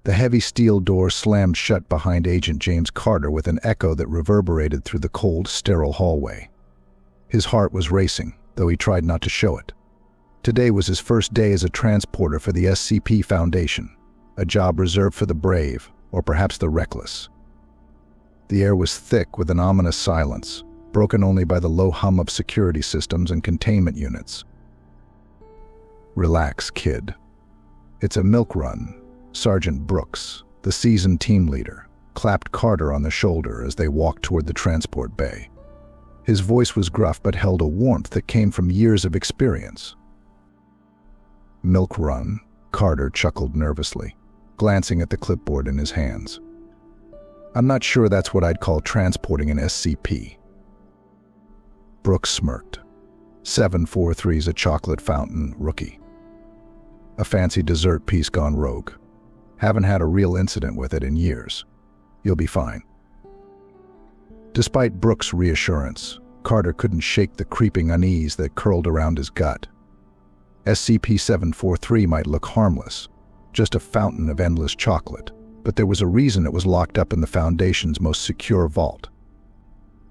The heavy steel door slammed shut behind Agent James Carter with an echo that reverberated through the cold, sterile hallway. His heart was racing, though he tried not to show it. Today was his first day as a transporter for the SCP Foundation, a job reserved for the brave, or perhaps the reckless. The air was thick with an ominous silence, broken only by the low hum of security systems and containment units. "Relax, kid. It's a milk run." Sergeant Brooks, the seasoned team leader, clapped Carter on the shoulder as they walked toward the transport bay. His voice was gruff but held a warmth that came from years of experience. "Milk run," Carter chuckled nervously, glancing at the clipboard in his hands. "I'm not sure that's what I'd call transporting an SCP." Brooks smirked. 743's a chocolate fountain, rookie. A fancy dessert piece gone rogue. Haven't had a real incident with it in years. You'll be fine. Despite Brooks' reassurance, Carter couldn't shake the creeping unease that curled around his gut. SCP-743 might look harmless, just a fountain of endless chocolate, but there was a reason it was locked up in the Foundation's most secure vault.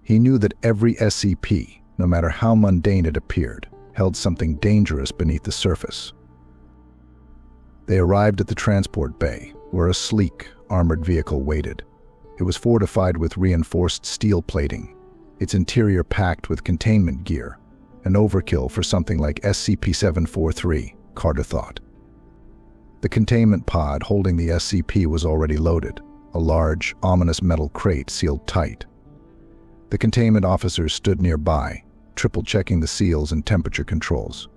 He knew that every SCP, no matter how mundane it appeared, held something dangerous beneath the surface. They arrived at the transport bay, where a sleek, armored vehicle waited. It was fortified with reinforced steel plating, its interior packed with containment gear, an overkill for something like SCP-743, Carter thought. The containment pod holding the SCP was already loaded, a large, ominous metal crate sealed tight. The containment officers stood nearby, triple-checking the seals and temperature controls.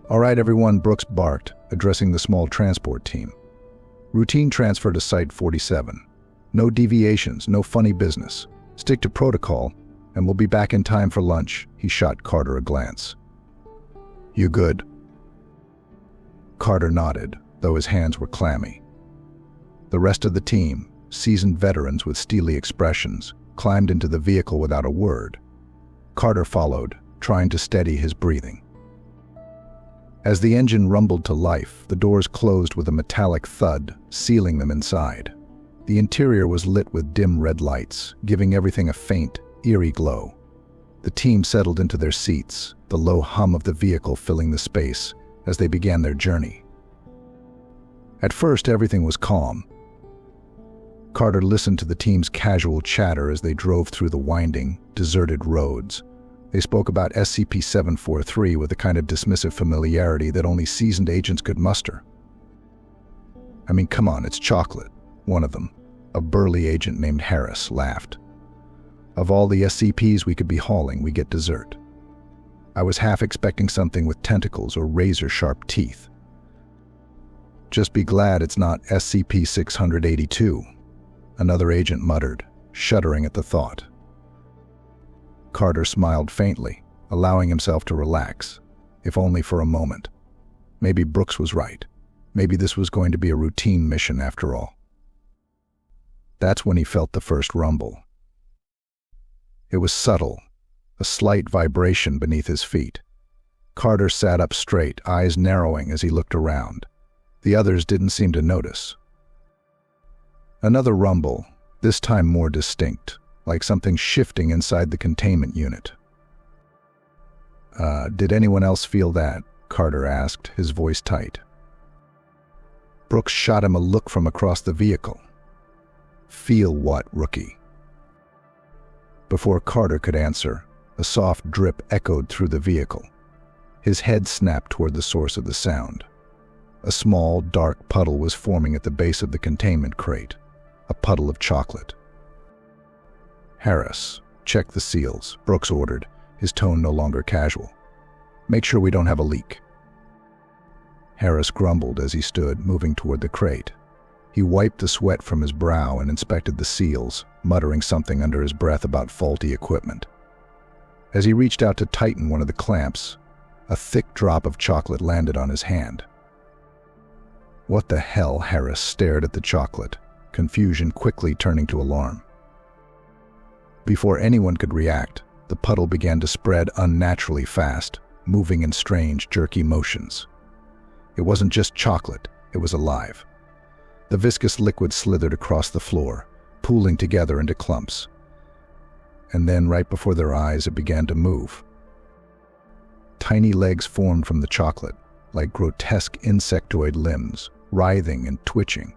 "All right, everyone," Brooks barked, addressing the small transport team. "Routine transfer to Site 47. No deviations, no funny business. Stick to protocol, and we'll be back in time for lunch." He shot Carter a glance. "You good?" Carter nodded, though his hands were clammy. The rest of the team, seasoned veterans with steely expressions, climbed into the vehicle without a word. Carter followed, trying to steady his breathing. As the engine rumbled to life, the doors closed with a metallic thud, sealing them inside. The interior was lit with dim red lights, giving everything a faint, eerie glow. The team settled into their seats, the low hum of the vehicle filling the space as they began their journey. At first, everything was calm. Carter listened to the team's casual chatter as they drove through the winding, deserted roads. They spoke about SCP-743 with the kind of dismissive familiarity that only seasoned agents could muster. "I mean, come on, it's chocolate," one of them, a burly agent named Harris, laughed. "Of all the SCPs we could be hauling, we get dessert." I was half expecting something with tentacles or razor-sharp teeth. "Just be glad it's not SCP-682, another agent muttered, shuddering at the thought. Carter smiled faintly, allowing himself to relax, if only for a moment. Maybe Brooks was right. Maybe this was going to be a routine mission after all. That's when he felt the first rumble. It was subtle, a slight vibration beneath his feet. Carter sat up straight, eyes narrowing as he looked around. The others didn't seem to notice. Another rumble, this time more distinct, like something shifting inside the containment unit. Did anyone else feel that?" Carter asked, his voice tight. Brooks shot him a look from across the vehicle. "Feel what, rookie?" Before Carter could answer, a soft drip echoed through the vehicle. His head snapped toward the source of the sound. A small, dark puddle was forming at the base of the containment crate, a puddle of chocolate. "Harris, check the seals," Brooks ordered, his tone no longer casual. "Make sure we don't have a leak." Harris grumbled as he stood, moving toward the crate. He wiped the sweat from his brow and inspected the seals, muttering something under his breath about faulty equipment. As he reached out to tighten one of the clamps, a thick drop of chocolate landed on his hand. "What the hell?" Harris stared at the chocolate, confusion quickly turning to alarm. Before anyone could react, the puddle began to spread unnaturally fast, moving in strange, jerky motions. It wasn't just chocolate, it was alive. The viscous liquid slithered across the floor, pooling together into clumps. And then, right before their eyes, it began to move. Tiny legs formed from the chocolate, like grotesque insectoid limbs, writhing and twitching.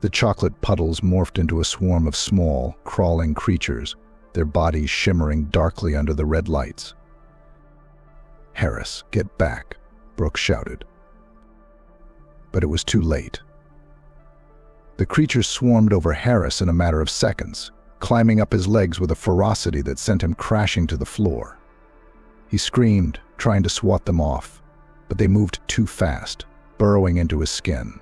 The chocolate puddles morphed into a swarm of small, crawling creatures, their bodies shimmering darkly under the red lights. "Harris, get back," Brooks shouted. But it was too late. The creatures swarmed over Harris in a matter of seconds, climbing up his legs with a ferocity that sent him crashing to the floor. He screamed, trying to swat them off, but they moved too fast, burrowing into his skin.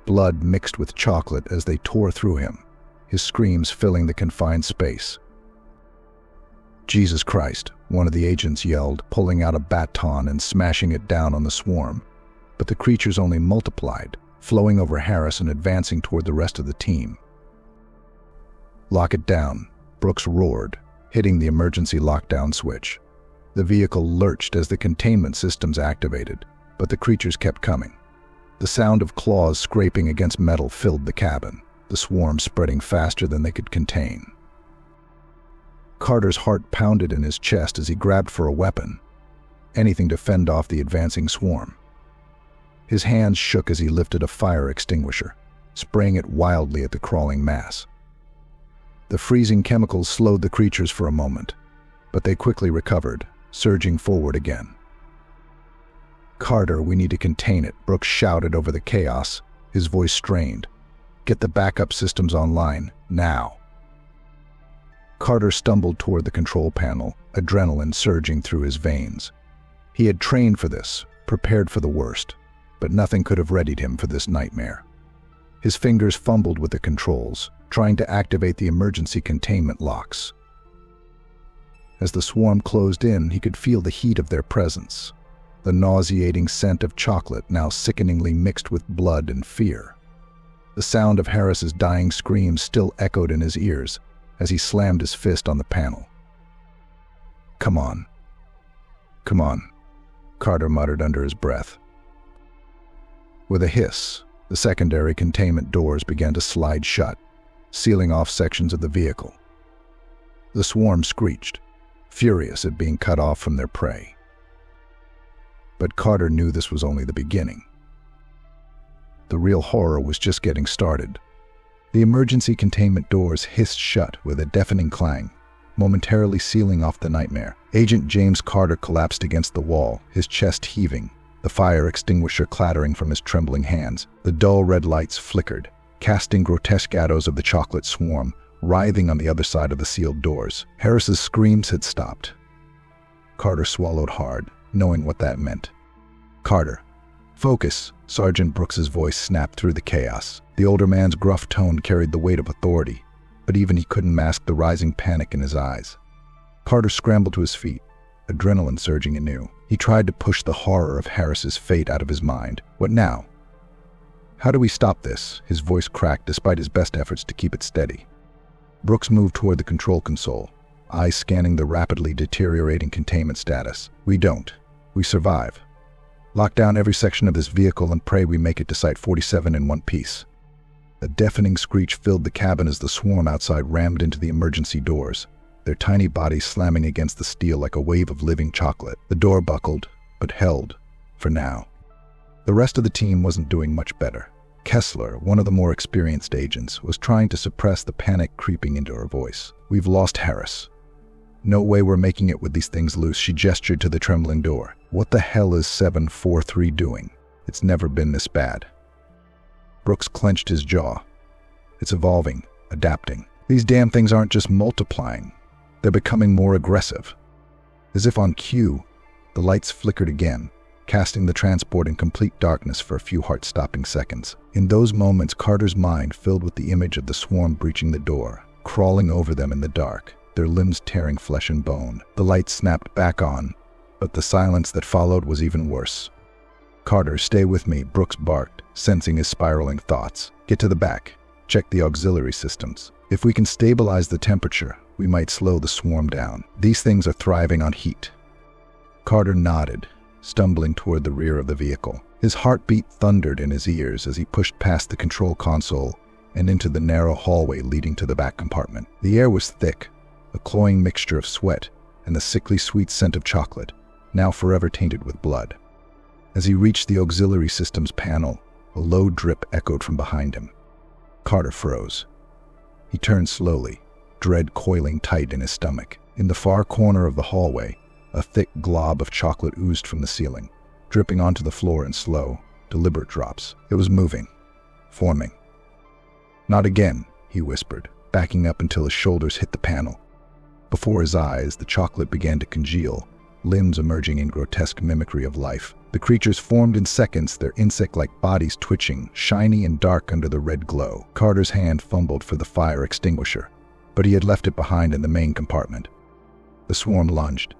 Blood mixed with chocolate as they tore through him, his screams filling the confined space. "Jesus Christ," one of the agents yelled, pulling out a baton and smashing it down on the swarm. But the creatures only multiplied, flowing over Harris and advancing toward the rest of the team. "Lock it down," Brooks roared, hitting the emergency lockdown switch. The vehicle lurched as the containment systems activated, but the creatures kept coming. The sound of claws scraping against metal filled the cabin, the swarm spreading faster than they could contain. Carter's heart pounded in his chest as he grabbed for a weapon, anything to fend off the advancing swarm. His hands shook as he lifted a fire extinguisher, spraying it wildly at the crawling mass. The freezing chemicals slowed the creatures for a moment, but they quickly recovered, surging forward again. "Carter, we need to contain it," Brooks shouted over the chaos, his voice strained. "Get the backup systems online, now." Carter stumbled toward the control panel, adrenaline surging through his veins. He had trained for this, prepared for the worst, but nothing could have readied him for this nightmare. His fingers fumbled with the controls, trying to activate the emergency containment locks. As the swarm closed in, he could feel the heat of their presence, the nauseating scent of chocolate now sickeningly mixed with blood and fear. The sound of Harris's dying screams still echoed in his ears as he slammed his fist on the panel. "Come on. Come on," Carter muttered under his breath. With a hiss, the secondary containment doors began to slide shut, sealing off sections of the vehicle. The swarm screeched, furious at being cut off from their prey. But Carter knew this was only the beginning. The real horror was just getting started. The emergency containment doors hissed shut with a deafening clang, momentarily sealing off the nightmare. Agent James Carter collapsed against the wall, his chest heaving, the fire extinguisher clattering from his trembling hands. The dull red lights flickered, casting grotesque shadows of the chocolate swarm, writhing on the other side of the sealed doors. Harris's screams had stopped. Carter swallowed hard, knowing what that meant. "Carter, focus," Sergeant Brooks's voice snapped through the chaos. The older man's gruff tone carried the weight of authority, but even he couldn't mask the rising panic in his eyes. Carter scrambled to his feet, adrenaline surging anew. He tried to push the horror of Harris's fate out of his mind. What now? "How do we stop this?" His voice cracked despite his best efforts to keep it steady. Brooks moved toward the control console, eyes scanning the rapidly deteriorating containment status. "We don't. We survive. Lock down every section of this vehicle and pray we make it to Site 47 in one piece." A deafening screech filled the cabin as the swarm outside rammed into the emergency doors, their tiny bodies slamming against the steel like a wave of living chocolate. The door buckled, but held, for now. The rest of the team wasn't doing much better. Kessler, one of the more experienced agents, was trying to suppress the panic creeping into her voice. "We've lost Harris. No way we're making it with these things loose." She gestured to the trembling door. "What the hell is 743 doing? It's never been this bad." Brooks clenched his jaw. "It's evolving, adapting. These damn things aren't just multiplying. They're becoming more aggressive." As if on cue, the lights flickered again, casting the transport in complete darkness for a few heart-stopping seconds. In those moments, Carter's mind filled with the image of the swarm breaching the door, crawling over them in the dark, their limbs tearing flesh and bone. The lights snapped back on, but the silence that followed was even worse. "Carter, stay with me," Brooks barked, sensing his spiraling thoughts. "Get to the back. Check the auxiliary systems. If we can stabilize the temperature, we might slow the swarm down. These things are thriving on heat." Carter nodded, stumbling toward the rear of the vehicle. His heartbeat thundered in his ears as he pushed past the control console and into the narrow hallway leading to the back compartment. The air was thick, a cloying mixture of sweat and the sickly sweet scent of chocolate, now forever tainted with blood. As he reached the auxiliary systems panel, a low drip echoed from behind him. Carter froze. He turned slowly, dread coiling tight in his stomach. In the far corner of the hallway, a thick glob of chocolate oozed from the ceiling, dripping onto the floor in slow, deliberate drops. It was moving, forming. "Not again," he whispered, backing up until his shoulders hit the panel. Before his eyes, the chocolate began to congeal, limbs emerging in grotesque mimicry of life. The creatures formed in seconds, their insect-like bodies twitching, shiny and dark under the red glow. Carter's hand fumbled for the fire extinguisher, but he had left it behind in the main compartment. The swarm lunged.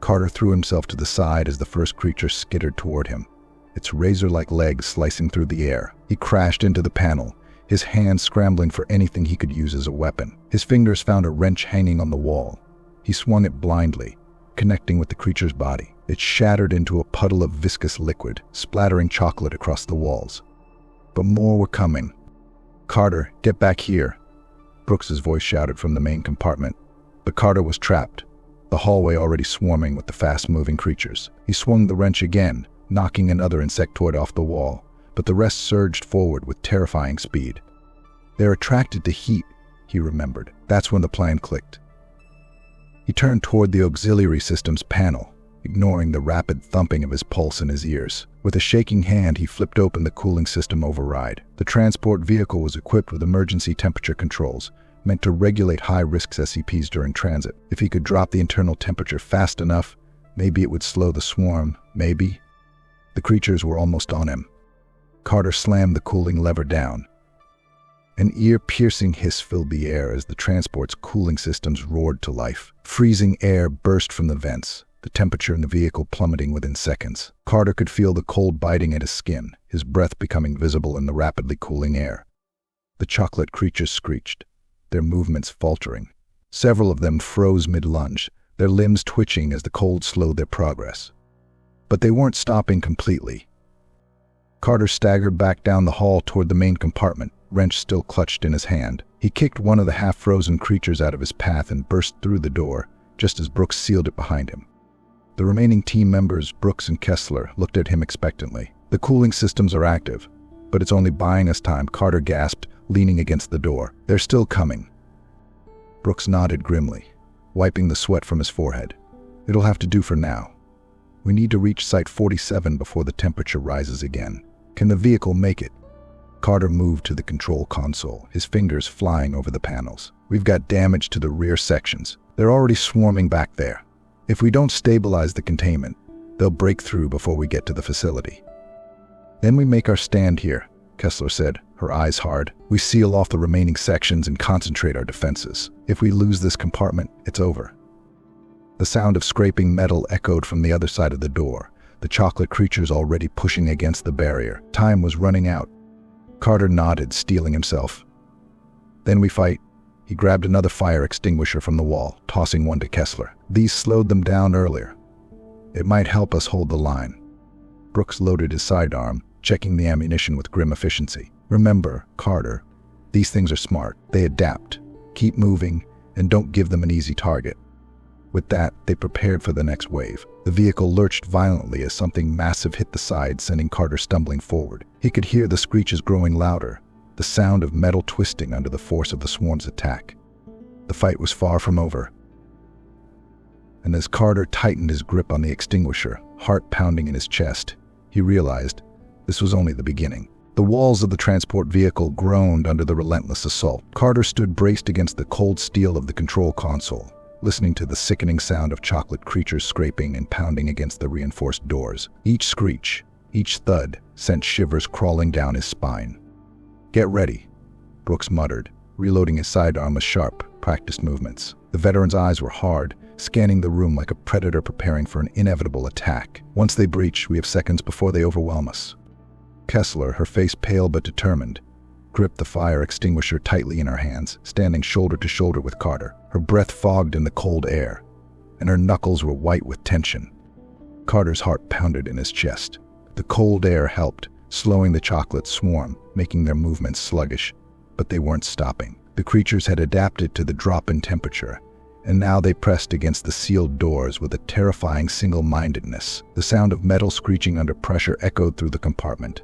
Carter threw himself to the side as the first creature skittered toward him, its razor-like legs slicing through the air. He crashed into the panel, his hands scrambling for anything he could use as a weapon. His fingers found a wrench hanging on the wall. He swung it blindly, connecting with the creature's body. It shattered into a puddle of viscous liquid, splattering chocolate across the walls. But more were coming. "Carter, get back here," Brooks's voice shouted from the main compartment. But Carter was trapped, the hallway already swarming with the fast-moving creatures. He swung the wrench again, knocking another insectoid off the wall, but the rest surged forward with terrifying speed. "They're attracted to heat," he remembered. That's when the plan clicked. He turned toward the auxiliary systems panel, ignoring the rapid thumping of his pulse in his ears. With a shaking hand, he flipped open the cooling system override. The transport vehicle was equipped with emergency temperature controls, meant to regulate high-risk SCPs during transit. If he could drop the internal temperature fast enough, maybe it would slow the swarm, maybe. The creatures were almost on him. Carter slammed the cooling lever down. An ear-piercing hiss filled the air as the transport's cooling systems roared to life. Freezing air burst from the vents, the temperature in the vehicle plummeting within seconds. Carter could feel the cold biting at his skin, his breath becoming visible in the rapidly cooling air. The chocolate creatures screeched, their movements faltering. Several of them froze mid-lunge, their limbs twitching as the cold slowed their progress. But they weren't stopping completely. Carter staggered back down the hall toward the main compartment, wrench still clutched in his hand. He kicked one of the half-frozen creatures out of his path and burst through the door, just as Brooks sealed it behind him. The remaining team members, Brooks and Kessler, looked at him expectantly. "The cooling systems are active, but it's only buying us time," Carter gasped, leaning against the door. "They're still coming." Brooks nodded grimly, wiping the sweat from his forehead. "It'll have to do for now. We need to reach Site 47 before the temperature rises again. Can the vehicle make it?" Carter moved to the control console, his fingers flying over the panels. "We've got damage to the rear sections. They're already swarming back there. If we don't stabilize the containment, they'll break through before we get to the facility. Then we make our stand here," Kessler said, her eyes hard. "We seal off the remaining sections and concentrate our defenses. If we lose this compartment, it's over." The sound of scraping metal echoed from the other side of the door, the chocolate creatures already pushing against the barrier. Time was running out. Carter nodded, steeling himself. "Then we fight." He grabbed another fire extinguisher from the wall, tossing one to Kessler. "These slowed them down earlier. It might help us hold the line." Brooks loaded his sidearm, checking the ammunition with grim efficiency. "Remember, Carter, these things are smart. They adapt. Keep moving, and don't give them an easy target." With that, they prepared for the next wave. The vehicle lurched violently as something massive hit the side, sending Carter stumbling forward. He could hear the screeches growing louder, the sound of metal twisting under the force of the swarm's attack. The fight was far from over. And as Carter tightened his grip on the extinguisher, heart pounding in his chest, he realized this was only the beginning. The walls of the transport vehicle groaned under the relentless assault. Carter stood braced against the cold steel of the control console, listening to the sickening sound of chocolate creatures scraping and pounding against the reinforced doors. Each screech, each thud, sent shivers crawling down his spine. "Get ready," Brooks muttered, reloading his sidearm with sharp, practiced movements. The veteran's eyes were hard, scanning the room like a predator preparing for an inevitable attack. "Once they breach, we have seconds before they overwhelm us." Kessler, her face pale but determined, gripped the fire extinguisher tightly in her hands, standing shoulder to shoulder with Carter. Her breath fogged in the cold air, and her knuckles were white with tension. Carter's heart pounded in his chest. The cold air helped, slowing the chocolate swarm, making their movements sluggish. But they weren't stopping. The creatures had adapted to the drop in temperature, and now they pressed against the sealed doors with a terrifying single-mindedness. The sound of metal screeching under pressure echoed through the compartment.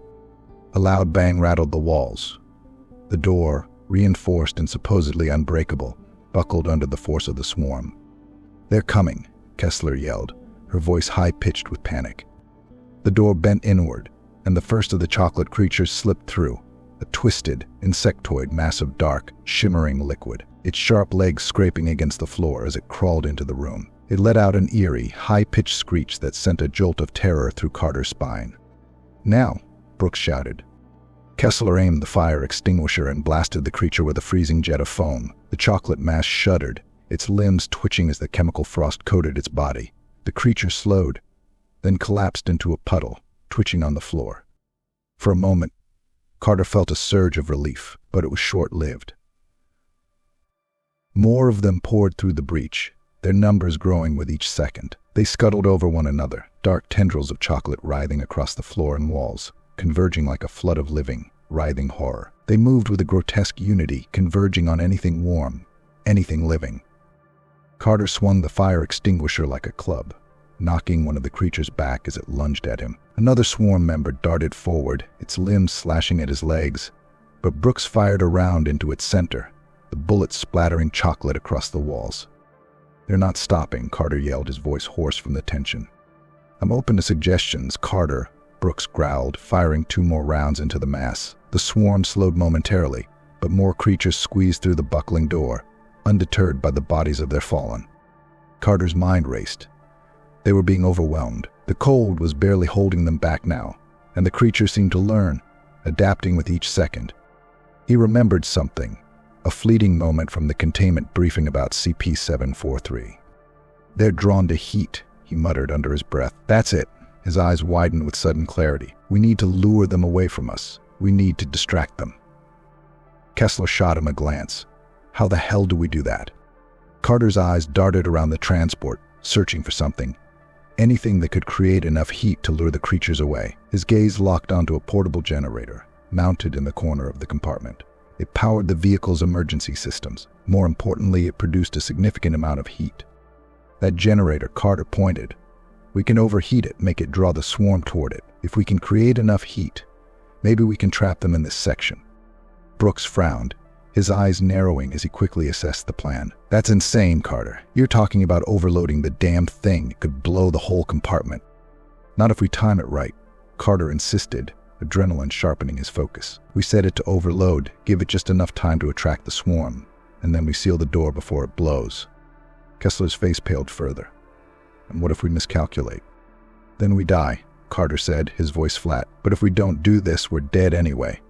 A loud bang rattled the walls. The door, reinforced and supposedly unbreakable, buckled under the force of the swarm. "They're coming," Kessler yelled, her voice high-pitched with panic. The door bent inward, and the first of the chocolate creatures slipped through, a twisted, insectoid mass of dark, shimmering liquid, its sharp legs scraping against the floor as it crawled into the room. It let out an eerie, high-pitched screech that sent a jolt of terror through Carter's spine. "Now!" Brooks shouted. Kessler aimed the fire extinguisher and blasted the creature with a freezing jet of foam. The chocolate mass shuddered, its limbs twitching as the chemical frost coated its body. The creature slowed, then collapsed into a puddle, twitching on the floor. For a moment, Carter felt a surge of relief, but it was short-lived. More of them poured through the breach, their numbers growing with each second. They scuttled over one another, dark tendrils of chocolate writhing across the floor and walls, converging like a flood of living, writhing horror. They moved with a grotesque unity, converging on anything warm, anything living. Carter swung the fire extinguisher like a club, knocking one of the creatures back as it lunged at him. Another swarm member darted forward, its limbs slashing at his legs, but Brooks fired a round into its center, the bullet splattering chocolate across the walls. "They're not stopping," Carter yelled, his voice hoarse from the tension. "I'm open to suggestions, Carter," Brooks growled, firing 2 more rounds into the mass. The swarm slowed momentarily, but more creatures squeezed through the buckling door, undeterred by the bodies of their fallen. Carter's mind raced. They were being overwhelmed. The cold was barely holding them back now, and the creatures seemed to learn, adapting with each second. He remembered something, a fleeting moment from the containment briefing about SCP-743. "They're drawn to heat," he muttered under his breath. "That's it." His eyes widened with sudden clarity. "We need to lure them away from us. We need to distract them." Kessler shot him a glance. "How the hell do we do that?" Carter's eyes darted around the transport, searching for something. Anything that could create enough heat to lure the creatures away. His gaze locked onto a portable generator, mounted in the corner of the compartment. It powered the vehicle's emergency systems. More importantly, it produced a significant amount of heat. "That generator," Carter pointed. "We can overheat it, make it draw the swarm toward it. If we can create enough heat, maybe we can trap them in this section." Brooks frowned, his eyes narrowing as he quickly assessed the plan. "That's insane, Carter. You're talking about overloading the damned thing that could blow the whole compartment." "Not if we time it right," Carter insisted, adrenaline sharpening his focus. "We set it to overload, give it just enough time to attract the swarm, and then we seal the door before it blows." Kessler's face paled further. "And what if we miscalculate?" "Then we die," Carter said, his voice flat. "But if we don't do this, we're dead anyway."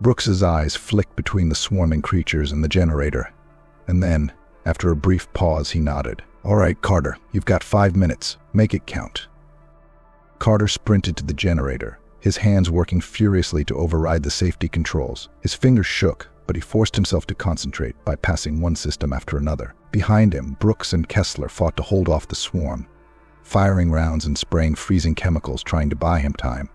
Brooks's eyes flicked between the swarming creatures and the generator, and then, after a brief pause, he nodded. "All right, Carter, you've got 5 minutes. Make it count." Carter sprinted to the generator, his hands working furiously to override the safety controls. His fingers shook, but he forced himself to concentrate, bypassing one system after another. Behind him, Brooks and Kessler fought to hold off the swarm, firing rounds and spraying freezing chemicals, trying to buy him time.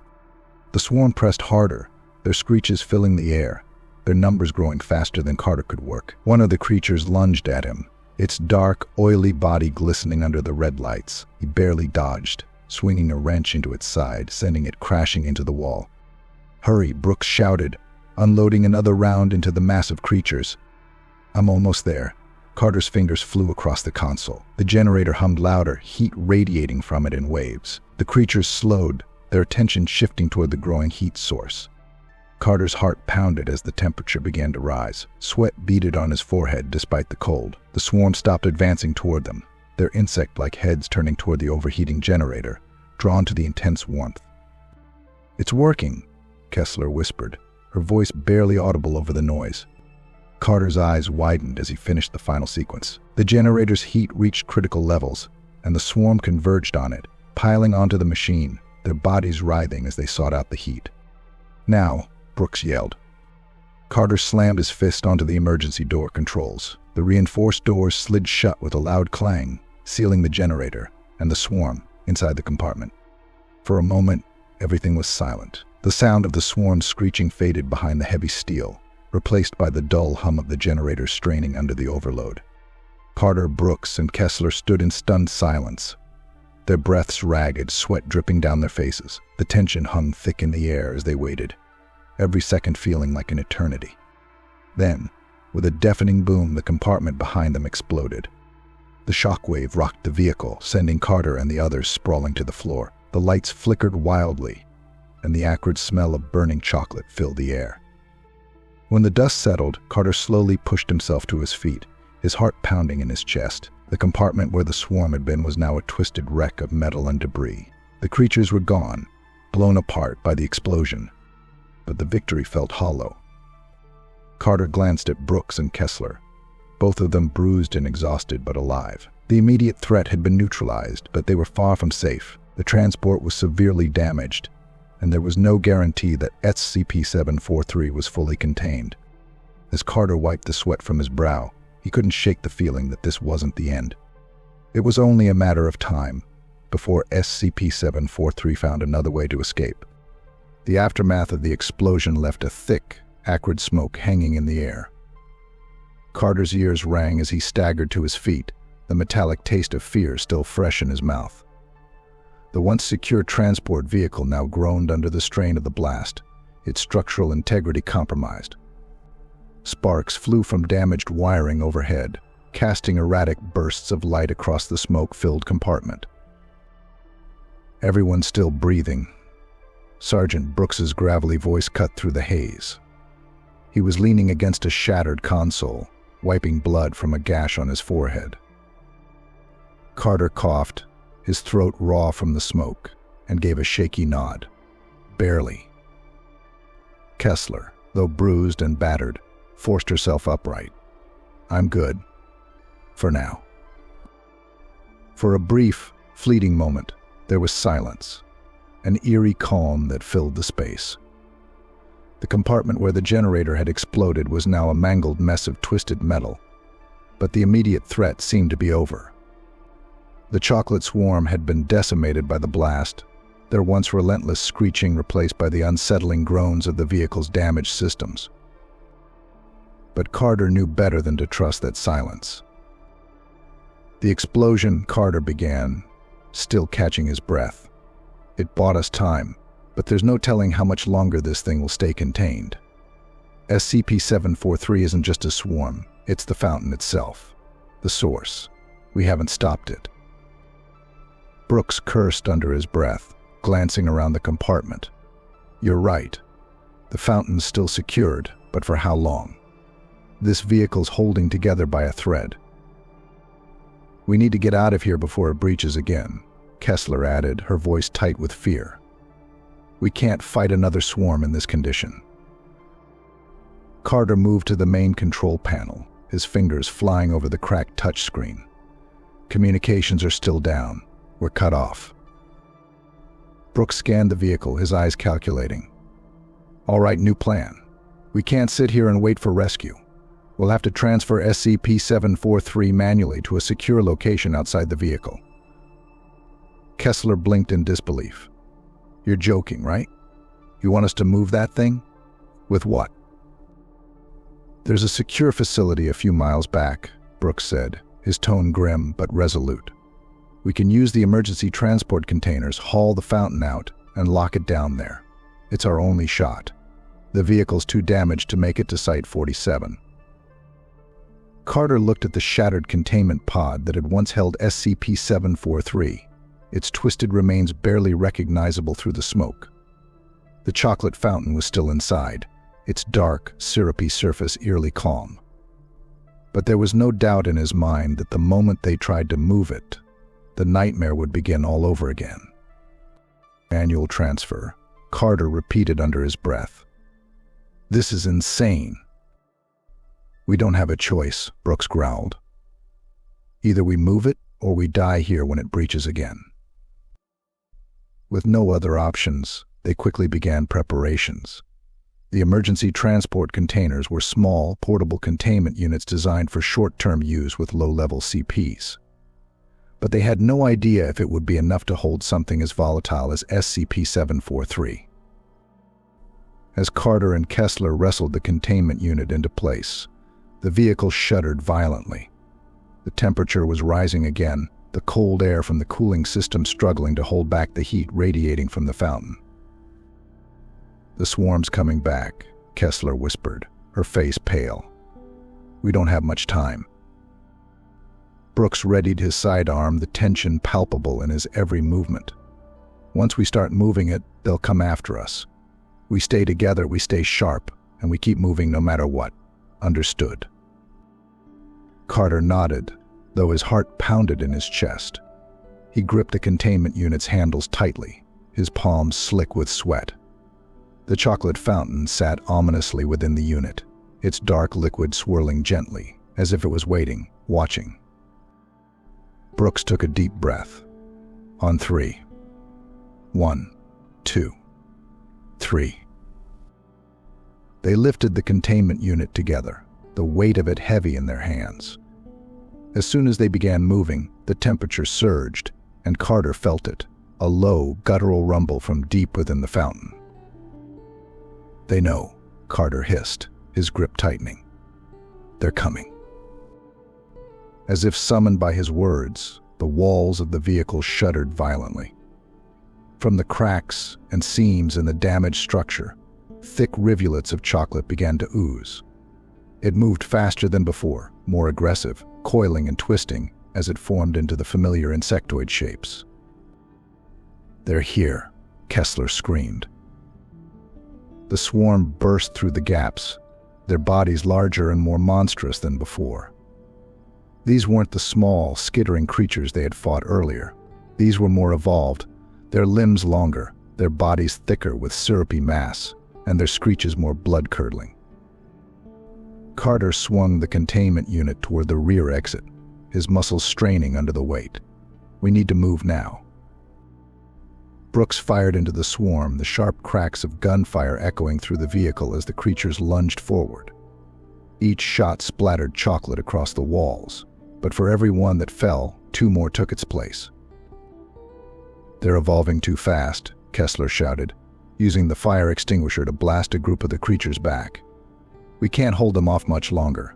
The swarm pressed harder, their screeches filling the air, their numbers growing faster than Carter could work. One of the creatures lunged at him, its dark, oily body glistening under the red lights. He barely dodged, swinging a wrench into its side, sending it crashing into the wall. "Hurry," Brooks shouted, unloading another round into the massive creatures. "I'm almost there." Carter's fingers flew across the console. The generator hummed louder, heat radiating from it in waves. The creatures slowed, their attention shifting toward the growing heat source. Carter's heart pounded as the temperature began to rise. Sweat beaded on his forehead despite the cold. The swarm stopped advancing toward them, their insect-like heads turning toward the overheating generator, drawn to the intense warmth. "It's working," Kessler whispered, her voice barely audible over the noise. Carter's eyes widened as he finished the final sequence. The generator's heat reached critical levels, and the swarm converged on it, piling onto the machine, their bodies writhing as they sought out the heat. "Now," Brooks yelled. Carter slammed his fist onto the emergency door controls. The reinforced doors slid shut with a loud clang, sealing the generator and the swarm inside the compartment. For a moment, Everything was silent. The sound of the swarm screeching faded behind the heavy steel, replaced by the dull hum of the generator straining under the overload. Carter, Brooks, and Kessler stood in stunned silence, their breaths ragged, sweat dripping down their faces. The tension hung thick in the air as they waited, every second feeling like an eternity. Then, with a deafening boom, the compartment behind them exploded. The shockwave rocked the vehicle, sending Carter and the others sprawling to the floor. The lights flickered wildly, and the acrid smell of burning chocolate filled the air. When the dust settled, Carter slowly pushed himself to his feet, his heart pounding in his chest. The compartment where the swarm had been was now a twisted wreck of metal and debris. The creatures were gone, blown apart by the explosion, but the victory felt hollow. Carter glanced at Brooks and Kessler, both of them bruised and exhausted but alive. The immediate threat had been neutralized, but they were far from safe. The transport was severely damaged, and there was no guarantee that SCP-743 was fully contained. As Carter wiped the sweat from his brow, he couldn't shake the feeling that this wasn't the end. It was only a matter of time before SCP-743 found another way to escape. The aftermath of the explosion left a thick, acrid smoke hanging in the air. Carter's ears rang as he staggered to his feet, the metallic taste of fear still fresh in his mouth. The once secure transport vehicle now groaned under the strain of the blast, its structural integrity compromised. Sparks flew from damaged wiring overhead, casting erratic bursts of light across the smoke-filled compartment. Everyone still breathing. Sergeant Brooks's gravelly voice cut through the haze. He was leaning against a shattered console, wiping blood from a gash on his forehead. Carter coughed, his throat raw from the smoke, and gave a shaky nod. Barely. Kessler, though bruised and battered, forced herself upright. I'm good. For now. For a brief, fleeting moment, there was silence, an eerie calm that filled the space. The compartment where the generator had exploded was now a mangled mess of twisted metal, but the immediate threat seemed to be over. The chocolate swarm had been decimated by the blast, their once relentless screeching replaced by the unsettling groans of the vehicle's damaged systems. But Carter knew better than to trust that silence. The explosion, Carter began, still catching his breath. It bought us time, but there's no telling how much longer this thing will stay contained. SCP-743 isn't just a swarm, it's the fountain itself. The source. We haven't stopped it. Brooks cursed under his breath, glancing around the compartment. You're right. The fountain's still secured, but for how long? This vehicle's holding together by a thread. We need to get out of here before it breaches again, Kessler added, her voice tight with fear. We can't fight another swarm in this condition. Carter moved to the main control panel, his fingers flying over the cracked touchscreen. Communications are still down. We're cut off. Brooks scanned the vehicle, his eyes calculating. All right, new plan. We can't sit here and wait for rescue. We'll have to transfer SCP-743 manually to a secure location outside the vehicle. Kessler blinked in disbelief. You're joking, right? You want us to move that thing? With what? There's a secure facility a few miles back, Brooks said, his tone grim but resolute. We can use the emergency transport containers, haul the fountain out, and lock it down there. It's our only shot. The vehicle's too damaged to make it to Site 47. Carter looked at the shattered containment pod that had once held SCP-743, its twisted remains barely recognizable through the smoke. The chocolate fountain was still inside, its dark, syrupy surface eerily calm. But there was no doubt in his mind that the moment they tried to move it, the nightmare would begin all over again. Manual transfer, Carter repeated under his breath. This is insane. We don't have a choice, Brooks growled. Either we move it or we die here when it breaches again. With no other options, they quickly began preparations. The emergency transport containers were small, portable containment units designed for short-term use with low-level CPs. but they had no idea if it would be enough to hold something as volatile as SCP-743. As Carter and Kessler wrestled the containment unit into place, the vehicle shuddered violently. The temperature was rising again, the cold air from the cooling system struggling to hold back the heat radiating from the fountain. "The swarm's coming back," Kessler whispered, her face pale. "We don't have much time." Brooks readied his sidearm, the tension palpable in his every movement. "Once we start moving it, they'll come after us. We stay together, we stay sharp, and we keep moving no matter what. Understood?" Carter nodded, though his heart pounded in his chest. He gripped the containment unit's handles tightly, his palms slick with sweat. The chocolate fountain sat ominously within the unit, its dark liquid swirling gently, as if it was waiting, watching. Brooks took a deep breath. On 3. 1, 2, 3. They lifted the containment unit together, the weight of it heavy in their hands. As soon as they began moving, the temperature surged, and Carter felt it, a low, guttural rumble from deep within the fountain. "They know," Carter hissed, his grip tightening. "They're coming." As if summoned by his words, the walls of the vehicle shuddered violently. From the cracks and seams in the damaged structure, thick rivulets of chocolate began to ooze. It moved faster than before, more aggressive, coiling and twisting as it formed into the familiar insectoid shapes. "They're here," Kessler screamed. The swarm burst through the gaps, their bodies larger and more monstrous than before. These weren't the small, skittering creatures they had fought earlier. These were more evolved, their limbs longer, their bodies thicker with syrupy mass, and their screeches more blood-curdling. Carter swung the containment unit toward the rear exit, his muscles straining under the weight. "We need to move now." Brooks fired into the swarm, the sharp cracks of gunfire echoing through the vehicle as the creatures lunged forward. Each shot splattered chocolate across the walls, but for every one that fell, 2 more took its place. "They're evolving too fast," Kessler shouted, using the fire extinguisher to blast a group of the creatures back. "We can't hold them off much longer."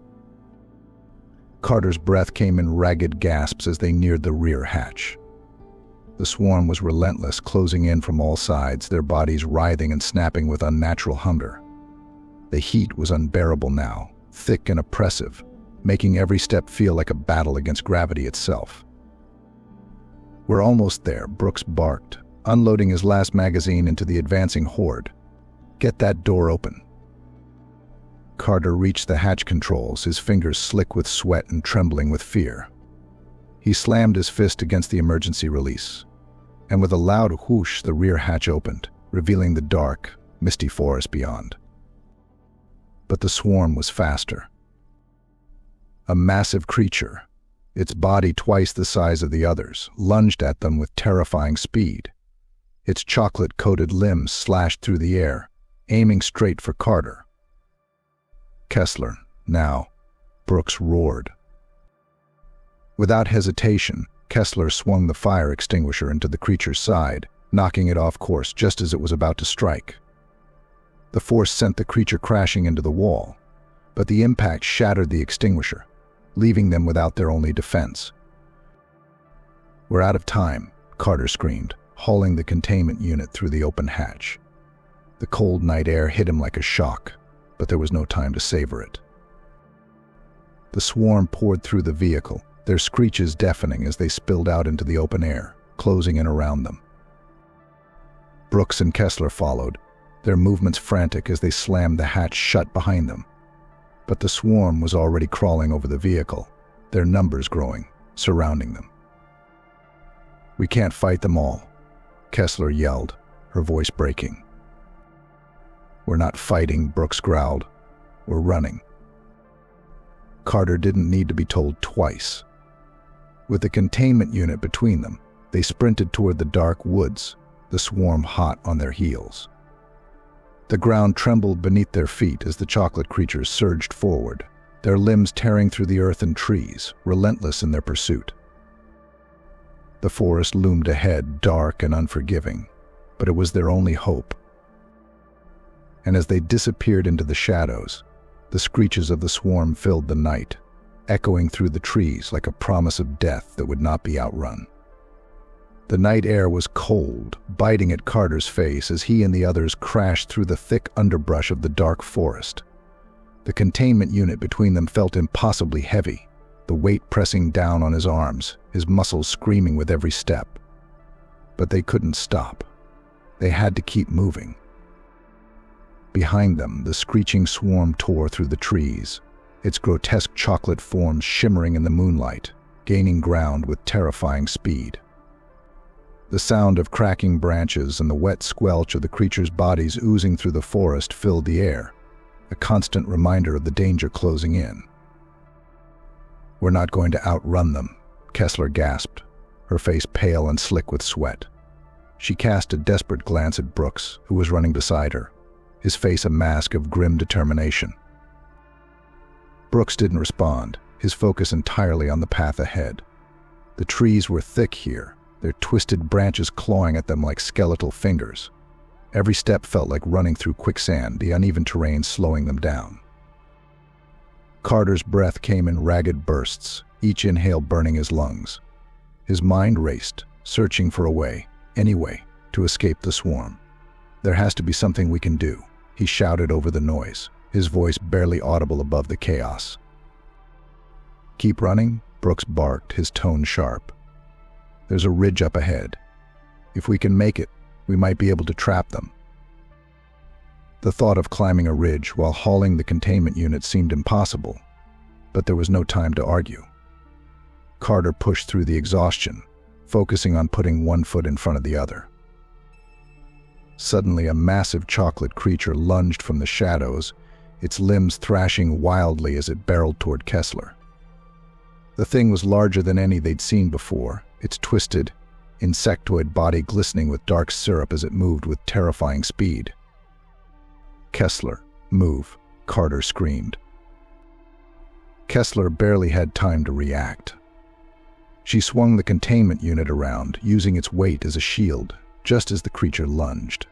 Carter's breath came in ragged gasps as they neared the rear hatch. The swarm was relentless, closing in from all sides, their bodies writhing and snapping with unnatural hunger. The heat was unbearable now, thick and oppressive, making every step feel like a battle against gravity itself. "We're almost there," Brooks barked, unloading his last magazine into the advancing horde. "Get that door open." Carter reached the hatch controls, his fingers slick with sweat and trembling with fear. He slammed his fist against the emergency release, and with a loud whoosh, the rear hatch opened, revealing the dark, misty forest beyond. But the swarm was faster. A massive creature, its body twice the size of the others, lunged at them with terrifying speed. Its chocolate-coated limbs slashed through the air, aiming straight for Carter. "Kessler, now," Brooks roared. Without hesitation, Kessler swung the fire extinguisher into the creature's side, knocking it off course just as it was about to strike. The force sent the creature crashing into the wall, but the impact shattered the extinguisher, leaving them without their only defense. "We're out of time," Carter screamed, hauling the containment unit through the open hatch. The cold night air hit him like a shock, but there was no time to savor it. The swarm poured through the vehicle, their screeches deafening as they spilled out into the open air, closing in around them. Brooks and Kessler followed, their movements frantic as they slammed the hatch shut behind them. But the swarm was already crawling over the vehicle, their numbers growing, surrounding them. "We can't fight them all," Kessler yelled, her voice breaking. "We're not fighting," Brooks growled. "We're running." Carter didn't need to be told twice. With the containment unit between them, they sprinted toward the dark woods, the swarm hot on their heels. The ground trembled beneath their feet as the chocolate creatures surged forward, their limbs tearing through the earth and trees, relentless in their pursuit. The forest loomed ahead, dark and unforgiving, but it was their only hope. And as they disappeared into the shadows, the screeches of the swarm filled the night, echoing through the trees like a promise of death that would not be outrun. The night air was cold, biting at Carter's face as he and the others crashed through the thick underbrush of the dark forest. The containment unit between them felt impossibly heavy, the weight pressing down on his arms, his muscles screaming with every step. But they couldn't stop. They had to keep moving. Behind them, the screeching swarm tore through the trees, its grotesque chocolate forms shimmering in the moonlight, gaining ground with terrifying speed. The sound of cracking branches and the wet squelch of the creatures' bodies oozing through the forest filled the air, a constant reminder of the danger closing in. "We're not going to outrun them," Kessler gasped, her face pale and slick with sweat. She cast a desperate glance at Brooks, who was running beside her, his face a mask of grim determination. Brooks didn't respond, his focus entirely on the path ahead. The trees were thick here, their twisted branches clawing at them like skeletal fingers. Every step felt like running through quicksand, the uneven terrain slowing them down. Carter's breath came in ragged bursts, each inhale burning his lungs. His mind raced, searching for a way, any way, to escape the swarm. "There has to be something we can do," he shouted over the noise, his voice barely audible above the chaos. "Keep running," Brooks barked, his tone sharp. "There's a ridge up ahead. If we can make it, we might be able to trap them." The thought of climbing a ridge while hauling the containment unit seemed impossible, but there was no time to argue. Carter pushed through the exhaustion, focusing on putting one foot in front of the other. Suddenly, a massive chocolate creature lunged from the shadows, its limbs thrashing wildly as it barreled toward Kessler. The thing was larger than any they'd seen before, its twisted, insectoid body glistening with dark syrup as it moved with terrifying speed. "Kessler, move," Carter screamed. Kessler barely had time to react. She swung the containment unit around, using its weight as a shield, just as the creature lunged.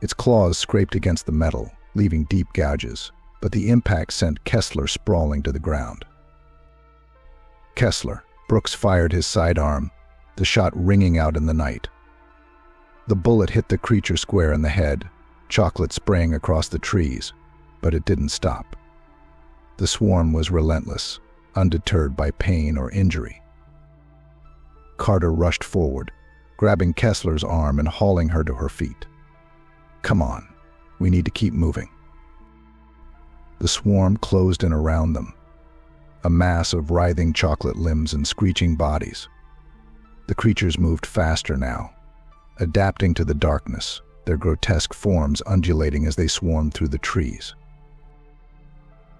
Its claws scraped against the metal, leaving deep gouges, but the impact sent Kessler sprawling to the ground. "Kessler," Brooks fired his sidearm, the shot ringing out in the night. The bullet hit the creature square in the head, chocolate spraying across the trees, but it didn't stop. The swarm was relentless, undeterred by pain or injury. Carter rushed forward, grabbing Kessler's arm and hauling her to her feet. "Come on, we need to keep moving." The swarm closed in around them, a mass of writhing chocolate limbs and screeching bodies. The creatures moved faster now, adapting to the darkness, their grotesque forms undulating as they swarmed through the trees.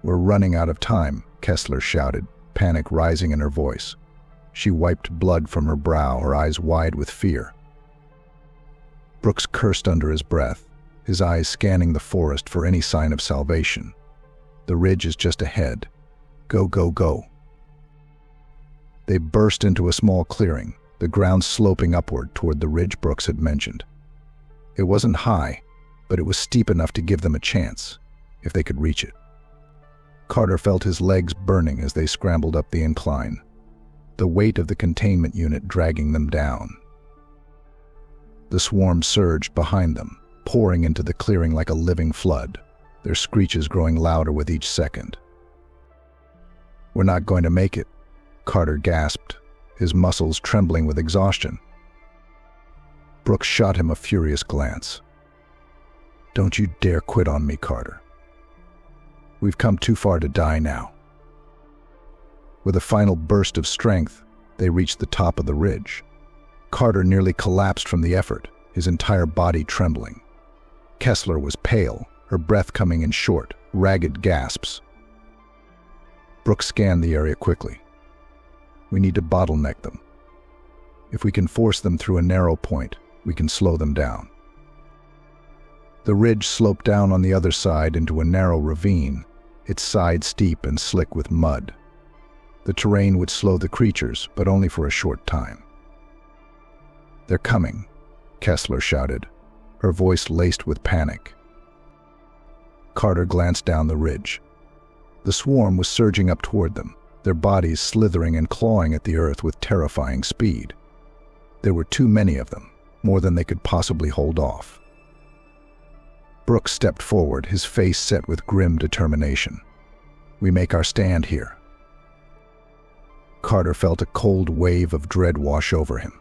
"We're running out of time," Kessler shouted, panic rising in her voice. She wiped blood from her brow, her eyes wide with fear. Brooks cursed under his breath, his eyes scanning the forest for any sign of salvation. "The ridge is just ahead. Go, go, go." They burst into a small clearing, the ground sloping upward toward the ridge Brooks had mentioned. It wasn't high, but it was steep enough to give them a chance, if they could reach it. Carter felt his legs burning as they scrambled up the incline, the weight of the containment unit dragging them down. The swarm surged behind them, pouring into the clearing like a living flood, their screeches growing louder with each second. "We're not going to make it," Carter gasped, his muscles trembling with exhaustion. Brooks shot him a furious glance. "Don't you dare quit on me, Carter. We've come too far to die now." With a final burst of strength, they reached the top of the ridge. Carter nearly collapsed from the effort, his entire body trembling. Kessler was pale, her breath coming in short, ragged gasps. Brooks scanned the area quickly. "We need to bottleneck them. If we can force them through a narrow point, we can slow them down." The ridge sloped down on the other side into a narrow ravine, its side steep and slick with mud. The terrain would slow the creatures, but only for a short time. "They're coming," Kessler shouted, her voice laced with panic. Carter glanced down the ridge. The swarm was surging up toward them, their bodies slithering and clawing at the earth with terrifying speed. There were too many of them, more than they could possibly hold off. Brooks stepped forward, his face set with grim determination. "We make our stand here." Carter felt a cold wave of dread wash over him.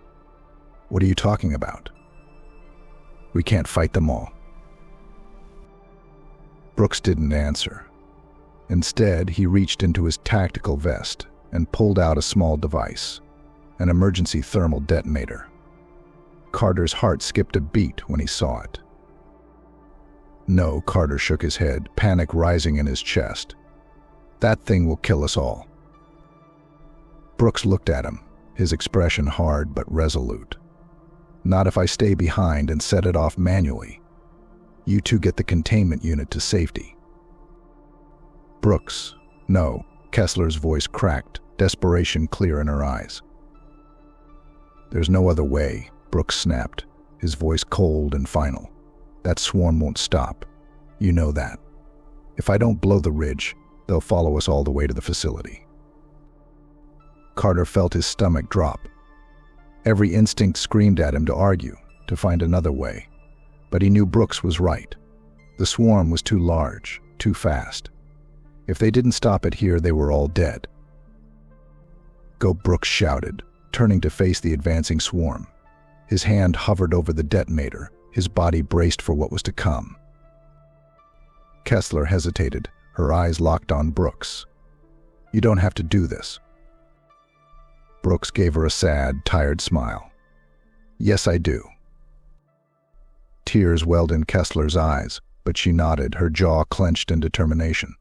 "What are you talking about?" "We can't fight them all." Brooks didn't answer. Instead, he reached into his tactical vest and pulled out a small device, an emergency thermal detonator. Carter's heart skipped a beat when he saw it. "No," Carter shook his head, panic rising in his chest. "That thing will kill us all." Brooks looked at him, his expression hard but resolute. "Not if I stay behind and set it off manually. You two get the containment unit to safety." "Brooks, no," Kessler's voice cracked, desperation clear in her eyes. "There's no other way," Brooks snapped, his voice cold and final. "That swarm won't stop. You know that. If I don't blow the ridge, they'll follow us all the way to the facility." Carter felt his stomach drop. Every instinct screamed at him to argue, to find another way. But he knew Brooks was right. The swarm was too large, too fast. If they didn't stop it here, they were all dead. "Go," Brooks shouted, turning to face the advancing swarm. His hand hovered over the detonator, his body braced for what was to come. Kessler hesitated, her eyes locked on Brooks. "You don't have to do this." Brooks gave her a sad, tired smile. "Yes, I do." Tears welled in Kessler's eyes, but she nodded, her jaw clenched in determination.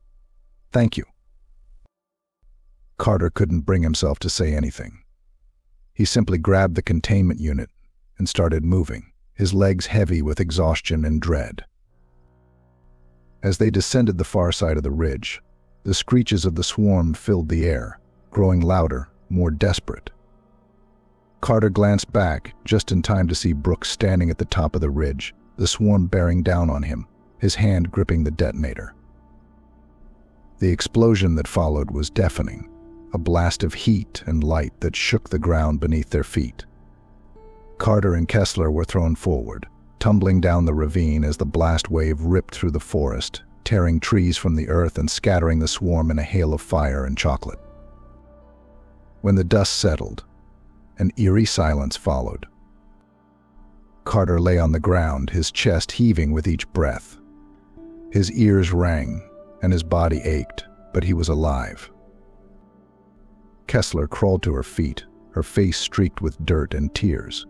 "Thank you." Carter couldn't bring himself to say anything. He simply grabbed the containment unit and started moving, his legs heavy with exhaustion and dread. As they descended the far side of the ridge, the screeches of the swarm filled the air, growing louder, more desperate. Carter glanced back, just in time to see Brooks standing at the top of the ridge, the swarm bearing down on him, his hand gripping the detonator. The explosion that followed was deafening, a blast of heat and light that shook the ground beneath their feet. Carter and Kessler were thrown forward, tumbling down the ravine as the blast wave ripped through the forest, tearing trees from the earth and scattering the swarm in a hail of fire and chocolate. When the dust settled, an eerie silence followed. Carter lay on the ground, his chest heaving with each breath. His ears rang, and his body ached, but he was alive. Kessler crawled to her feet, her face streaked with dirt and tears.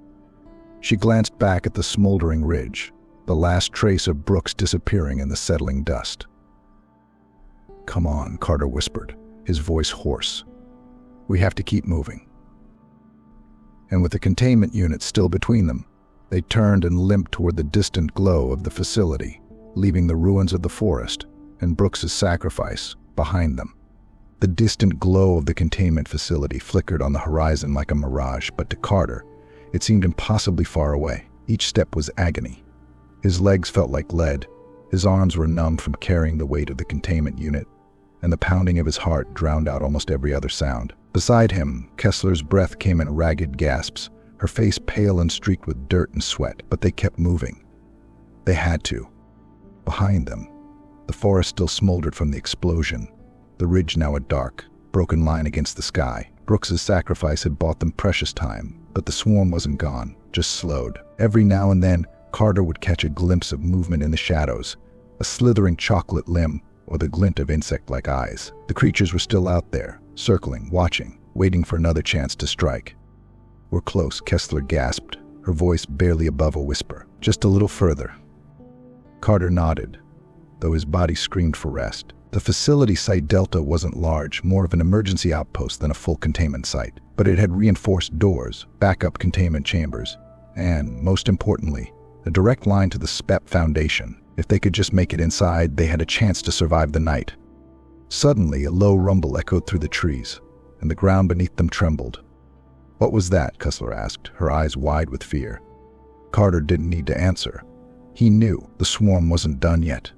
She glanced back at the smoldering ridge, the last trace of Brooks disappearing in the settling dust. "Come on," Carter whispered, his voice hoarse. "We have to keep moving." And with the containment unit still between them, they turned and limped toward the distant glow of the facility, leaving the ruins of the forest and Brooks's sacrifice behind them. The distant glow of the containment facility flickered on the horizon like a mirage, but to Carter, it seemed impossibly far away. Each step was agony. His legs felt like lead, his arms were numb from carrying the weight of the containment unit, and the pounding of his heart drowned out almost every other sound. Beside him, Kessler's breath came in ragged gasps, her face pale and streaked with dirt and sweat, but they kept moving. They had to. Behind them, the forest still smoldered from the explosion, the ridge now a dark, broken line against the sky. Brooks's sacrifice had bought them precious time, but the swarm wasn't gone, just slowed. Every now and then, Carter would catch a glimpse of movement in the shadows, a slithering chocolate limb or the glint of insect-like eyes. The creatures were still out there, circling, watching, waiting for another chance to strike. "We're close," Kessler gasped, her voice barely above a whisper. "Just a little further." Carter nodded, though his body screamed for rest. The facility site Delta wasn't large, more of an emergency outpost than a full containment site, but it had reinforced doors, backup containment chambers, and, most importantly, a direct line to the SCP Foundation. If they could just make it inside, they had a chance to survive the night. Suddenly, a low rumble echoed through the trees, and the ground beneath them trembled. "What was that?" Kessler asked, her eyes wide with fear. Carter didn't need to answer. He knew the swarm wasn't done yet.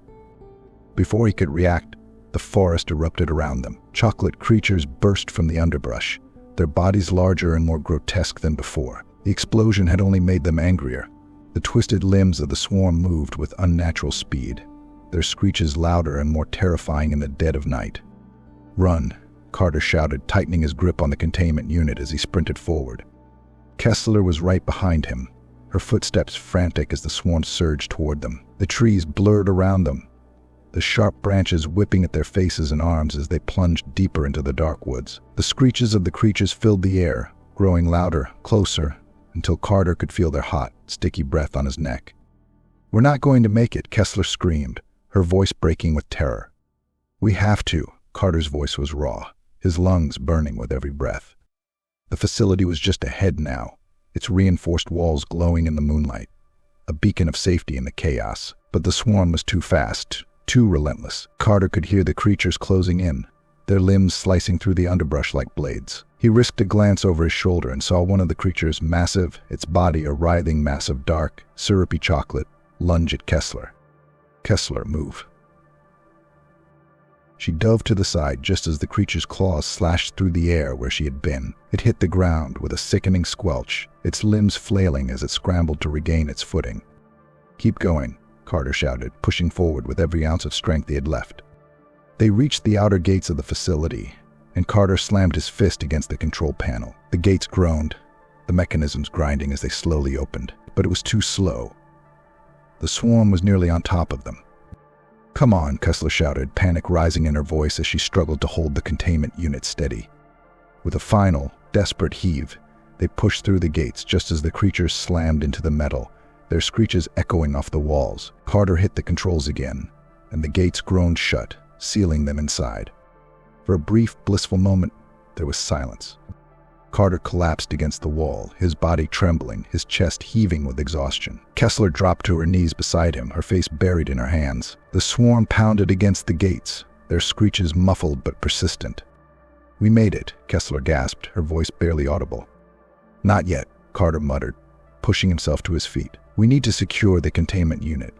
Before he could react, the forest erupted around them. Chocolate creatures burst from the underbrush, their bodies larger and more grotesque than before. The explosion had only made them angrier. The twisted limbs of the swarm moved with unnatural speed, their screeches louder and more terrifying in the dead of night. "Run," Carter shouted, tightening his grip on the containment unit as he sprinted forward. Kessler was right behind him, her footsteps frantic as the swarm surged toward them. The trees blurred around them, the sharp branches whipping at their faces and arms as they plunged deeper into the dark woods. The screeches of the creatures filled the air, growing louder, closer, until Carter could feel their hot, sticky breath on his neck. "We're not going to make it," Kessler screamed, her voice breaking with terror. "We have to." Carter's voice was raw, his lungs burning with every breath. The facility was just ahead now, its reinforced walls glowing in the moonlight, a beacon of safety in the chaos. But the swarm was too fast, too relentless. Carter could hear the creatures closing in, their limbs slicing through the underbrush like blades. He risked a glance over his shoulder and saw one of the creatures, massive, its body a writhing mass of dark, syrupy chocolate, lunge at Kessler. "Kessler, move." She dove to the side just as the creature's claws slashed through the air where she had been. It hit the ground with a sickening squelch, its limbs flailing as it scrambled to regain its footing. "Keep going," Carter shouted, pushing forward with every ounce of strength he had left. They reached the outer gates of the facility, and Carter slammed his fist against the control panel. The gates groaned, the mechanisms grinding as they slowly opened, but it was too slow. The swarm was nearly on top of them. "Come on," Kessler shouted, panic rising in her voice as she struggled to hold the containment unit steady. With a final, desperate heave, they pushed through the gates just as the creatures slammed into the metal, their screeches echoing off the walls. Carter hit the controls again, and the gates groaned shut, sealing them inside. For a brief, blissful moment, there was silence. Carter collapsed against the wall, his body trembling, his chest heaving with exhaustion. Kessler dropped to her knees beside him, her face buried in her hands. The swarm pounded against the gates, their screeches muffled but persistent. "We made it," Kessler gasped, her voice barely audible. "Not yet," Carter muttered, pushing himself to his feet. "We need to secure the containment unit."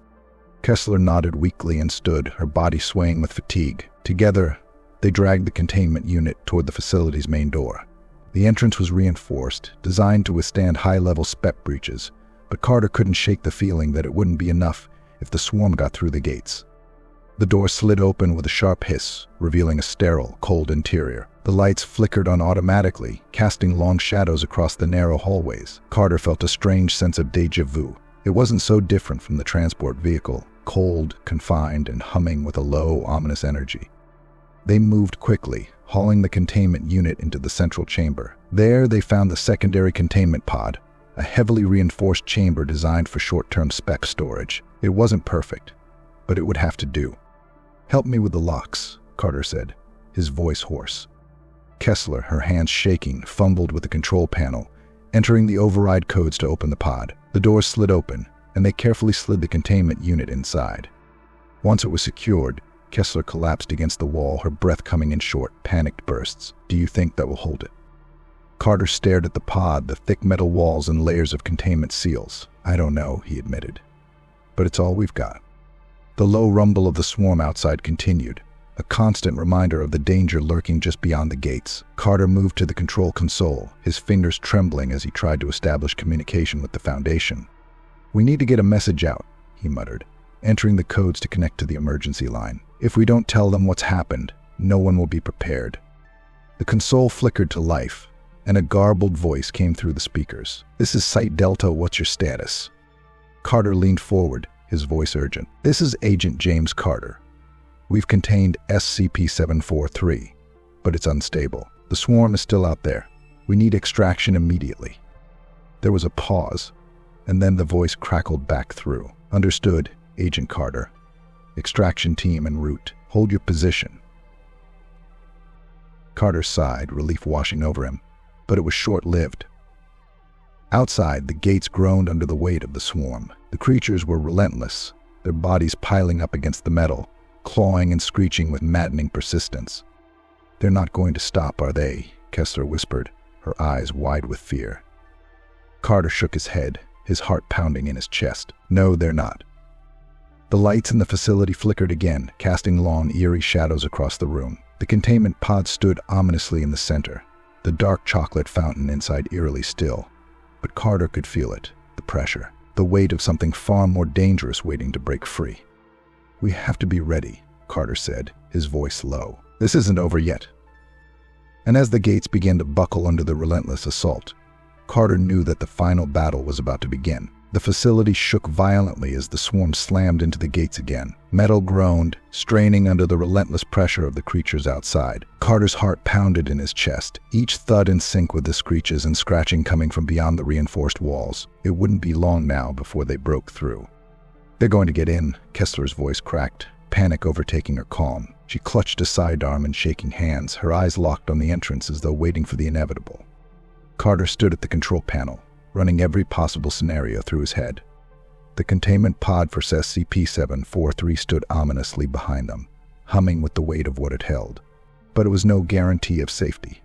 Kessler nodded weakly and stood, her body swaying with fatigue. Together, they dragged the containment unit toward the facility's main door. The entrance was reinforced, designed to withstand high-level SPEP breaches, but Carter couldn't shake the feeling that it wouldn't be enough if the swarm got through the gates. The door slid open with a sharp hiss, revealing a sterile, cold interior. The lights flickered on automatically, casting long shadows across the narrow hallways. Carter felt a strange sense of déjà vu. It wasn't so different from the transport vehicle, cold, confined, and humming with a low, ominous energy. They moved quickly, hauling the containment unit into the central chamber. There they found the secondary containment pod, a heavily reinforced chamber designed for short-term SPEP storage. It wasn't perfect, but it would have to do. "Help me with the locks," Carter said, his voice hoarse. Kessler, her hands shaking, fumbled with the control panel, entering the override codes to open the pod. The doors slid open, and they carefully slid the containment unit inside. Once it was secured, Kessler collapsed against the wall, her breath coming in short, panicked bursts. "Do you think that will hold it?" Carter stared at the pod, the thick metal walls and layers of containment seals. "I don't know," he admitted. "But it's all we've got." The low rumble of the swarm outside continued, a constant reminder of the danger lurking just beyond the gates. Carter moved to the control console, his fingers trembling as he tried to establish communication with the Foundation. "We need to get a message out," he muttered, entering the codes to connect to the emergency line. "If we don't tell them what's happened, no one will be prepared." The console flickered to life, and a garbled voice came through the speakers. "This is Site Delta, what's your status?" Carter leaned forward, his voice urgent. "This is Agent James Carter. We've contained SCP-743, but it's unstable. The swarm is still out there. We need extraction immediately." There was a pause, and then the voice crackled back through. "Understood, Agent Carter. Extraction team en route. Hold your position." Carter sighed, relief washing over him, but it was short-lived. Outside, the gates groaned under the weight of the swarm. The creatures were relentless, their bodies piling up against the metal, clawing and screeching with maddening persistence. "They're not going to stop, are they?" Kessler whispered, her eyes wide with fear. Carter shook his head, his heart pounding in his chest. No, they're not. The lights in the facility flickered again, casting long, eerie shadows across the room. The containment pod stood ominously in the center, the dark chocolate fountain inside eerily still. But Carter could feel it, the pressure, the weight of something far more dangerous waiting to break free. "We have to be ready," Carter said, his voice low. "This isn't over yet." And as the gates began to buckle under the relentless assault, Carter knew that the final battle was about to begin. The facility shook violently as the swarm slammed into the gates again. Metal groaned, straining under the relentless pressure of the creatures outside. Carter's heart pounded in his chest, each thud in sync with the screeches and scratching coming from beyond the reinforced walls. It wouldn't be long now before they broke through. "They're going to get in," Kessler's voice cracked, panic overtaking her calm. She clutched a sidearm in shaking hands, her eyes locked on the entrance as though waiting for the inevitable. Carter stood at the control panel, running every possible scenario through his head. The containment pod for SCP-743 stood ominously behind them, humming with the weight of what it held. But it was no guarantee of safety.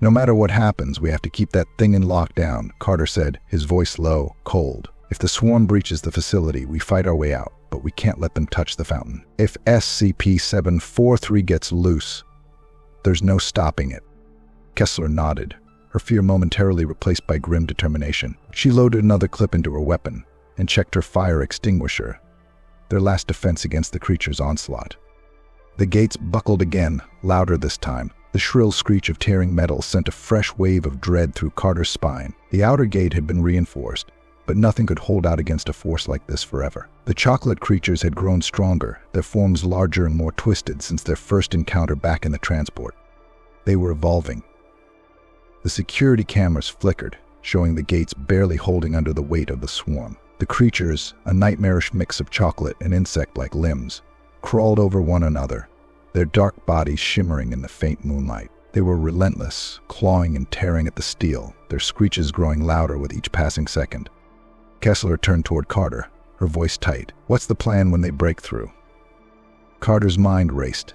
"No matter what happens, we have to keep that thing in lockdown," Carter said, his voice low, cold. "If the swarm breaches the facility, we fight our way out, but we can't let them touch the fountain. If SCP-743 gets loose, there's no stopping it." Kessler nodded, her fear momentarily replaced by grim determination. She loaded another clip into her weapon and checked her fire extinguisher, their last defense against the creature's onslaught. The gates buckled again, louder this time. The shrill screech of tearing metal sent a fresh wave of dread through Carter's spine. The outer gate had been reinforced, but nothing could hold out against a force like this forever. The chocolate creatures had grown stronger, their forms larger and more twisted since their first encounter back in the transport. They were evolving. The security cameras flickered, showing the gates barely holding under the weight of the swarm. The creatures, a nightmarish mix of chocolate and insect-like limbs, crawled over one another, their dark bodies shimmering in the faint moonlight. They were relentless, clawing and tearing at the steel, their screeches growing louder with each passing second. Kessler turned toward Carter, her voice tight. "What's the plan when they break through?" Carter's mind raced.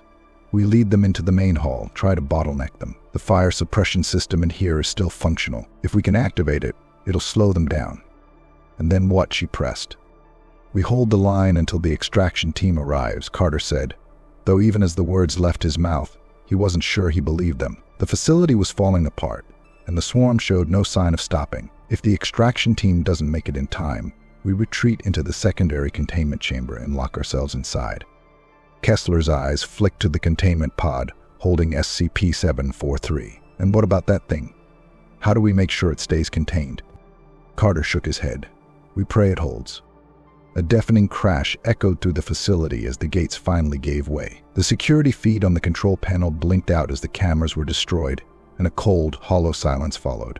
"We lead them into the main hall, try to bottleneck them. The fire suppression system in here is still functional. If we can activate it, it'll slow them down." "And then what?" she pressed. "We hold the line until the extraction team arrives," Carter said, though even as the words left his mouth, he wasn't sure he believed them. The facility was falling apart, and the swarm showed no sign of stopping. If the extraction team doesn't make it in time, we retreat into the secondary containment chamber and lock ourselves inside. Kessler's eyes flicked to the containment pod, holding SCP-743. "And what about that thing? How do we make sure it stays contained?" Carter shook his head. "We pray it holds." A deafening crash echoed through the facility as the gates finally gave way. The security feed on the control panel blinked out as the cameras were destroyed, and a cold, hollow silence followed.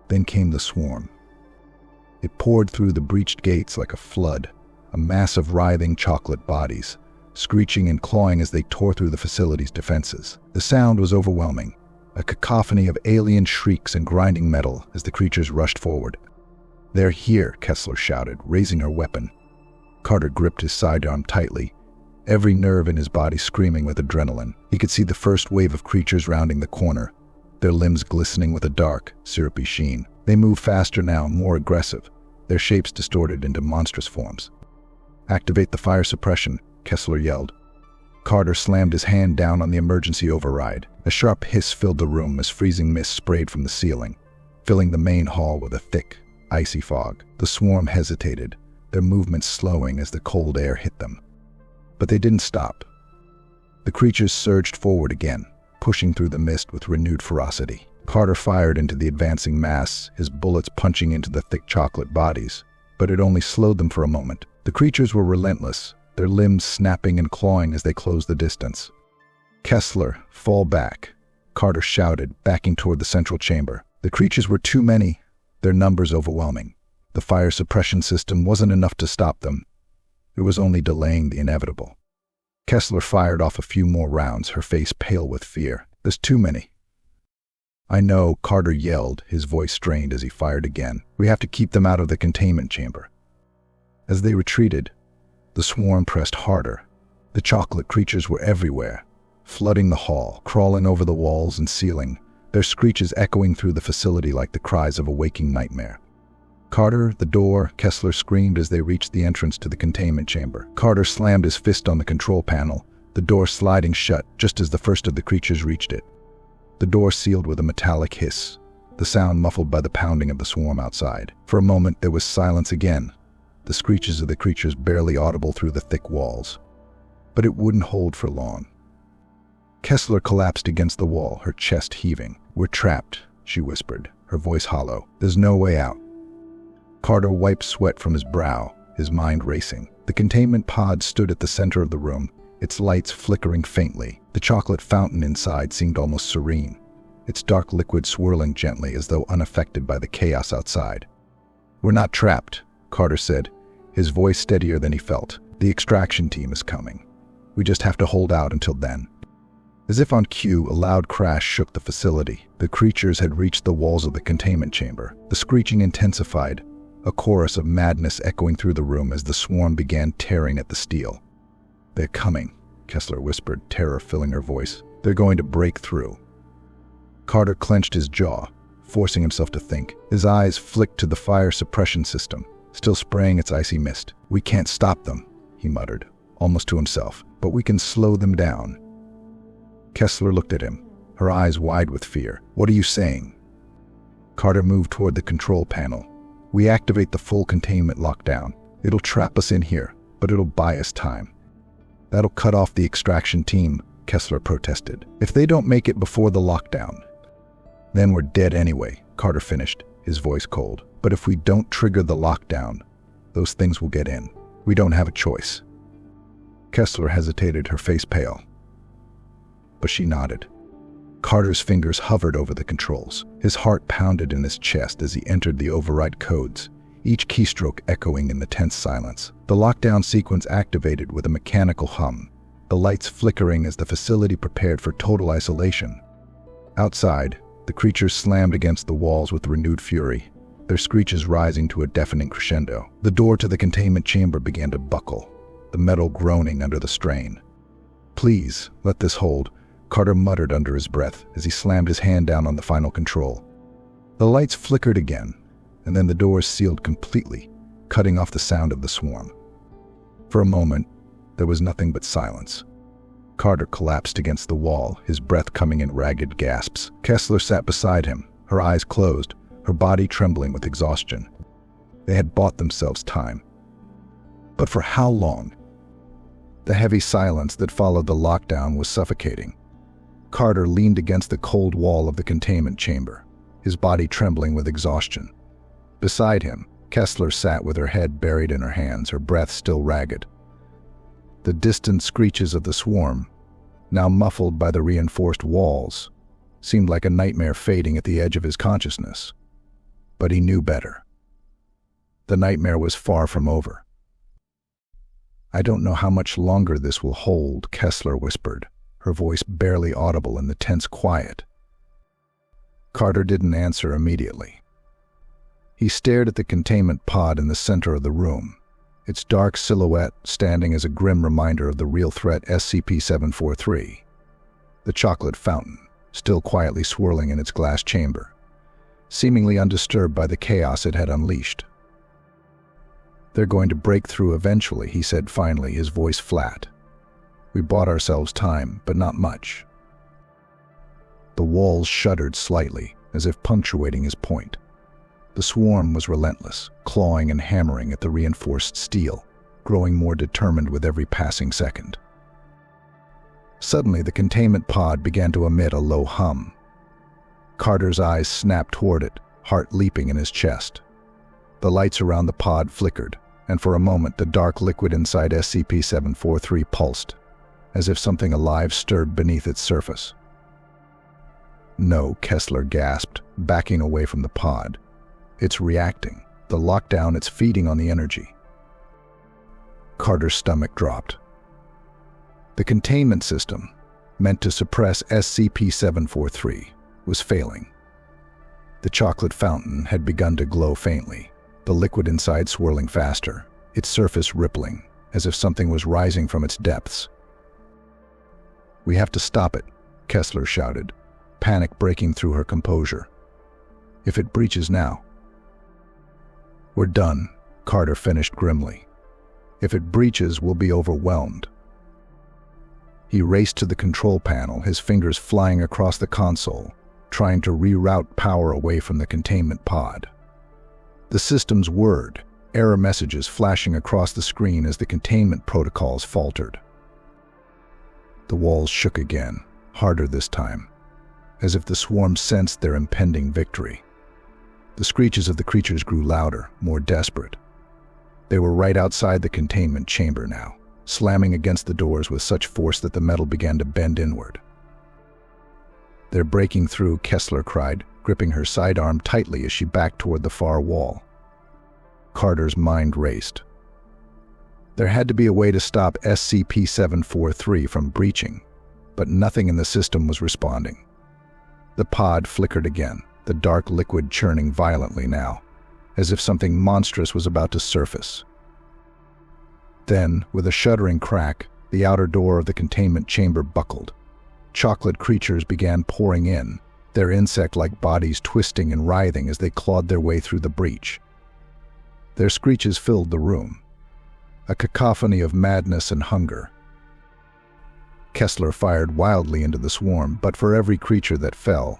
Then came the swarm. It poured through the breached gates like a flood, a mass of writhing chocolate bodies, screeching and clawing as they tore through the facility's defenses. The sound was overwhelming, a cacophony of alien shrieks and grinding metal as the creatures rushed forward. "They're here," Kessler shouted, raising her weapon. Carter gripped his sidearm tightly, every nerve in his body screaming with adrenaline. He could see the first wave of creatures rounding the corner, their limbs glistening with a dark, syrupy sheen. They moved faster now, more aggressive, their shapes distorted into monstrous forms. "Activate the fire suppression," Kessler yelled. Carter slammed his hand down on the emergency override. A sharp hiss filled the room as freezing mist sprayed from the ceiling, filling the main hall with a thick, icy fog. The swarm hesitated, their movements slowing as the cold air hit them. But they didn't stop. The creatures surged forward again, pushing through the mist with renewed ferocity. Carter fired into the advancing mass, his bullets punching into the thick chocolate bodies, but it only slowed them for a moment. The creatures were relentless, their limbs snapping and clawing as they closed the distance. "Kessler, fall back," Carter shouted, backing toward the central chamber. The creatures were too many, their numbers overwhelming. The fire suppression system wasn't enough to stop them. It was only delaying the inevitable. Kessler fired off a few more rounds, her face pale with fear. "There's too many." "I know," Carter yelled, his voice strained as he fired again. "We have to keep them out of the containment chamber." As they retreated, the swarm pressed harder. The chocolate creatures were everywhere, flooding the hall, crawling over the walls and ceiling, their screeches echoing through the facility like the cries of a waking nightmare. "Carter, the door," Kessler screamed as they reached the entrance to the containment chamber. Carter slammed his fist on the control panel, the door sliding shut just as the first of the creatures reached it. The door sealed with a metallic hiss, the sound muffled by the pounding of the swarm outside. For a moment there was silence again, the screeches of the creatures barely audible through the thick walls. But it wouldn't hold for long. Kessler collapsed against the wall, her chest heaving. "We're trapped," she whispered, her voice hollow. "There's no way out." Carter wiped sweat from his brow, his mind racing. The containment pod stood at the center of the room, its lights flickering faintly. The chocolate fountain inside seemed almost serene, its dark liquid swirling gently as though unaffected by the chaos outside. "We're not trapped," Carter said, his voice steadier than he felt. "The extraction team is coming. We just have to hold out until then." As if on cue, a loud crash shook the facility. The creatures had reached the walls of the containment chamber. The screeching intensified, a chorus of madness echoing through the room as the swarm began tearing at the steel. "They're coming," Kessler whispered, terror filling her voice. "They're going to break through." Carter clenched his jaw, forcing himself to think. His eyes flicked to the fire suppression system, still spraying its icy mist. "We can't stop them," he muttered, almost to himself, "but we can slow them down." Kessler looked at him, her eyes wide with fear. "What are you saying?" Carter moved toward the control panel. "We activate the full containment lockdown. It'll trap us in here, but it'll buy us time." "That'll cut off the extraction team," Kessler protested. "If they don't make it before the lockdown, then we're dead anyway," Carter finished, his voice cold. "But if we don't trigger the lockdown, those things will get in. We don't have a choice." Kessler hesitated, her face pale. But she nodded. Carter's fingers hovered over the controls. His heart pounded in his chest as he entered the override codes, each keystroke echoing in the tense silence. The lockdown sequence activated with a mechanical hum, the lights flickering as the facility prepared for total isolation. Outside, the creatures slammed against the walls with renewed fury, their screeches rising to a deafening crescendo. The door to the containment chamber began to buckle, the metal groaning under the strain. "Please, let this hold," Carter muttered under his breath as he slammed his hand down on the final control. The lights flickered again, and then the doors sealed completely, cutting off the sound of the swarm. For a moment, there was nothing but silence. Carter collapsed against the wall, his breath coming in ragged gasps. Kessler sat beside him, her eyes closed, her body trembling with exhaustion. They had bought themselves time. But for how long? The heavy silence that followed the lockdown was suffocating. Carter leaned against the cold wall of the containment chamber, his body trembling with exhaustion. Beside him, Kessler sat with her head buried in her hands, her breath still ragged. The distant screeches of the swarm, now muffled by the reinforced walls, seemed like a nightmare fading at the edge of his consciousness. But he knew better. The nightmare was far from over. "I don't know how much longer this will hold," Kessler whispered, her voice barely audible in the tense quiet. Carter didn't answer immediately. He stared at the containment pod in the center of the room, its dark silhouette standing as a grim reminder of the real threat SCP-743, the chocolate fountain, still quietly swirling in its glass chamber, seemingly undisturbed by the chaos it had unleashed. "They're going to break through eventually," he said finally, his voice flat. "We bought ourselves time, but not much." The walls shuddered slightly, as if punctuating his point. The swarm was relentless, clawing and hammering at the reinforced steel, growing more determined with every passing second. Suddenly, the containment pod began to emit a low hum. Carter's eyes snapped toward it, heart leaping in his chest. The lights around the pod flickered, and for a moment the dark liquid inside SCP-743 pulsed, as if something alive stirred beneath its surface. "No," Kessler gasped, backing away from the pod. "It's reacting. The lockdown, it's feeding on the energy." Carter's stomach dropped. The containment system, meant to suppress SCP-743, was failing. The chocolate fountain had begun to glow faintly, the liquid inside swirling faster, its surface rippling, as if something was rising from its depths. "We have to stop it," Kessler shouted, panic breaking through her composure. If it breaches now. We're done, Carter finished grimly. If it breaches, we'll be overwhelmed. He raced to the control panel, his fingers flying across the console, trying to reroute power away from the containment pod. The system's word, error messages flashing across the screen as the containment protocols faltered. The walls shook again, harder this time, as if the swarm sensed their impending victory. The screeches of the creatures grew louder, more desperate. They were right outside the containment chamber now, slamming against the doors with such force that the metal began to bend inward. "They're breaking through," Kessler cried, gripping her sidearm tightly as she backed toward the far wall. Carter's mind raced. There had to be a way to stop SCP-743 from breaching, but nothing in the system was responding. The pod flickered again, the dark liquid churning violently now, as if something monstrous was about to surface. Then, with a shuddering crack, the outer door of the containment chamber buckled. Chocolate creatures began pouring in, their insect-like bodies twisting and writhing as they clawed their way through the breach. Their screeches filled the room, a cacophony of madness and hunger. Kessler fired wildly into the swarm, but for every creature that fell,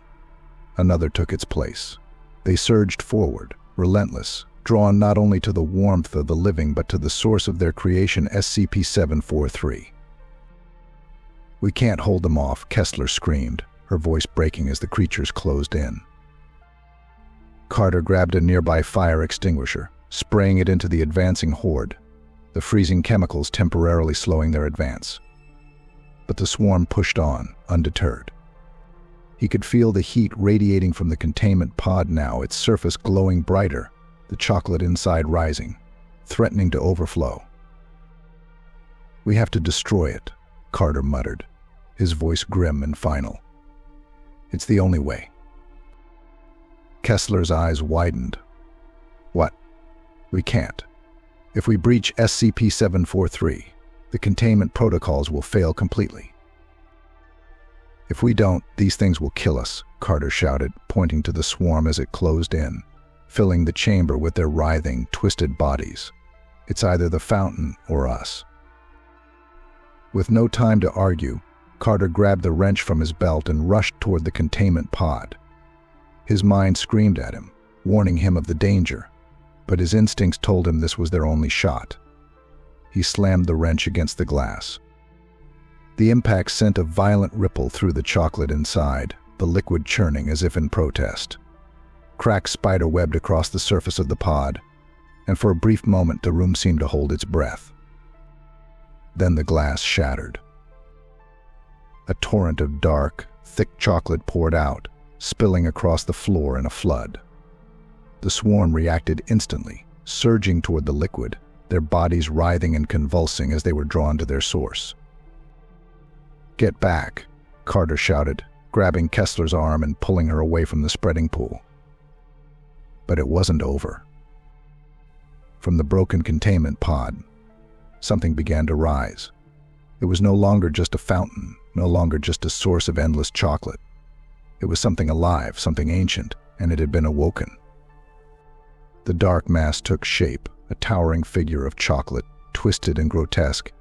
another took its place. They surged forward, relentless, drawn not only to the warmth of the living but to the source of their creation, SCP-743. "We can't hold them off," Kessler screamed, her voice breaking as the creatures closed in. Carter grabbed a nearby fire extinguisher, spraying it into the advancing horde, the freezing chemicals temporarily slowing their advance. But the swarm pushed on, undeterred. He could feel the heat radiating from the containment pod now, its surface glowing brighter, the chocolate inside rising, threatening to overflow. "We have to destroy it," Carter muttered, his voice grim and final. "It's the only way." Kessler's eyes widened. "What?" "We can't. If we breach SCP-743, the containment protocols will fail completely. If we don't, these things will kill us," Carter shouted, pointing to the swarm as it closed in, filling the chamber with their writhing, twisted bodies. "It's either the fountain or us." With no time to argue, Carter grabbed the wrench from his belt and rushed toward the containment pod. His mind screamed at him, warning him of the danger, but his instincts told him this was their only shot. He slammed the wrench against the glass. The impact sent a violent ripple through the chocolate inside, the liquid churning as if in protest. Cracks spider-webbed across the surface of the pod, and for a brief moment the room seemed to hold its breath. Then the glass shattered. A torrent of dark, thick chocolate poured out, spilling across the floor in a flood. The swarm reacted instantly, surging toward the liquid, their bodies writhing and convulsing as they were drawn to their source. "Get back," Carter shouted, grabbing Kessler's arm and pulling her away from the spreading pool. But it wasn't over. From the broken containment pod, something began to rise. It was no longer just a fountain, no longer just a source of endless chocolate. It was something alive, something ancient, and it had been awoken. The dark mass took shape, a towering figure of chocolate, twisted and grotesque,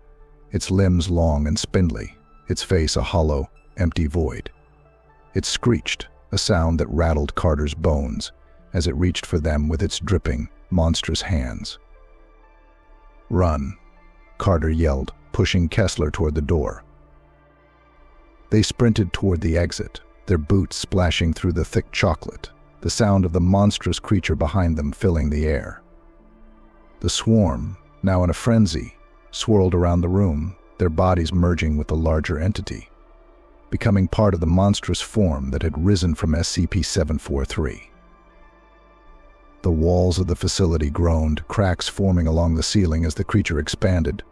its limbs long and spindly, its face a hollow, empty void. It screeched, a sound that rattled Carter's bones as it reached for them with its dripping, monstrous hands. "Run," Carter yelled, pushing Kessler toward the door. They sprinted toward the exit, their boots splashing through the thick chocolate, the sound of the monstrous creature behind them filling the air. The swarm, now in a frenzy, swirled around the room, their bodies merging with the larger entity, becoming part of the monstrous form that had risen from SCP-743. The walls of the facility groaned, cracks forming along the ceiling as the creature expanded,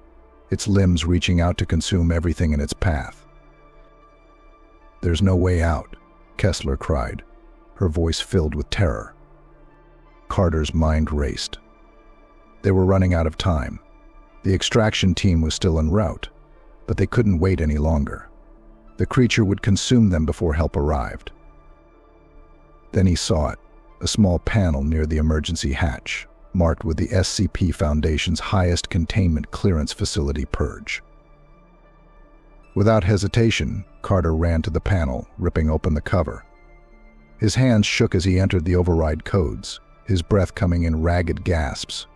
its limbs reaching out to consume everything in its path. "There's no way out," Kessler cried, her voice filled with terror. Carter's mind raced. They were running out of time. The extraction team was still en route, but they couldn't wait any longer. The creature would consume them before help arrived. Then he saw it, a small panel near the emergency hatch, marked with the SCP Foundation's highest containment clearance facility purge. Without hesitation, Carter ran to the panel, ripping open the cover. His hands shook as he entered the override codes, his breath coming in ragged gasps.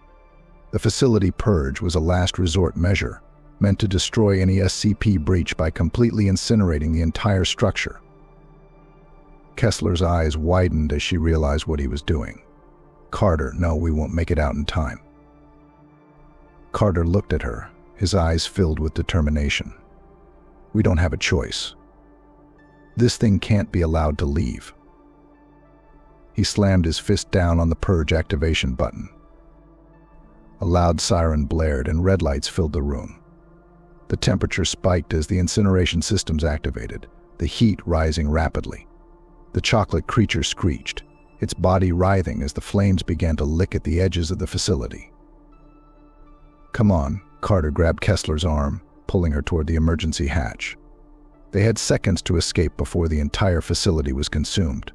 The facility purge was a last resort measure, meant to destroy any SCP breach by completely incinerating the entire structure. Kessler's eyes widened as she realized what he was doing. "Carter, no, we won't make it out in time." Carter looked at her, his eyes filled with determination. "We don't have a choice. This thing can't be allowed to leave." He slammed his fist down on the purge activation button. A loud siren blared and red lights filled the room. The temperature spiked as the incineration systems activated, the heat rising rapidly. The chocolate creature screeched, its body writhing as the flames began to lick at the edges of the facility. "Come on," Carter grabbed Kessler's arm, pulling her toward the emergency hatch. They had seconds to escape before the entire facility was consumed.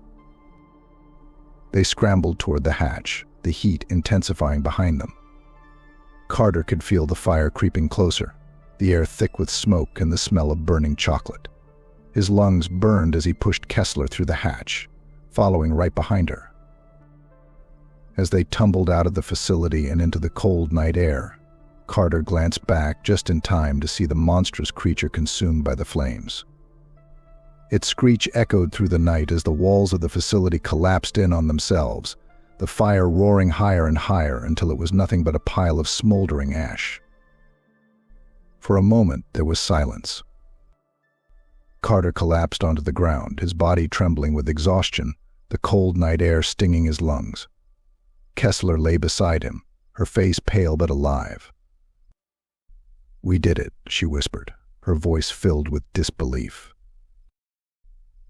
They scrambled toward the hatch, the heat intensifying behind them. Carter could feel the fire creeping closer, the air thick with smoke and the smell of burning chocolate. His lungs burned as he pushed Kessler through the hatch, following right behind her. As they tumbled out of the facility and into the cold night air, Carter glanced back just in time to see the monstrous creature consumed by the flames. Its screech echoed through the night as the walls of the facility collapsed in on themselves, the fire roaring higher and higher until it was nothing but a pile of smoldering ash. For a moment, there was silence. Carter collapsed onto the ground, his body trembling with exhaustion, the cold night air stinging his lungs. Kessler lay beside him, her face pale but alive. "We did it," she whispered, her voice filled with disbelief.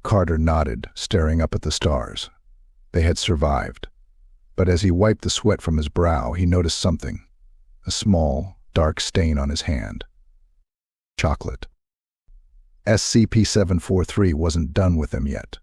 Carter nodded, staring up at the stars. They had survived. But as he wiped the sweat from his brow, he noticed something, a small, dark stain on his hand. Chocolate. SCP-743 wasn't done with him yet.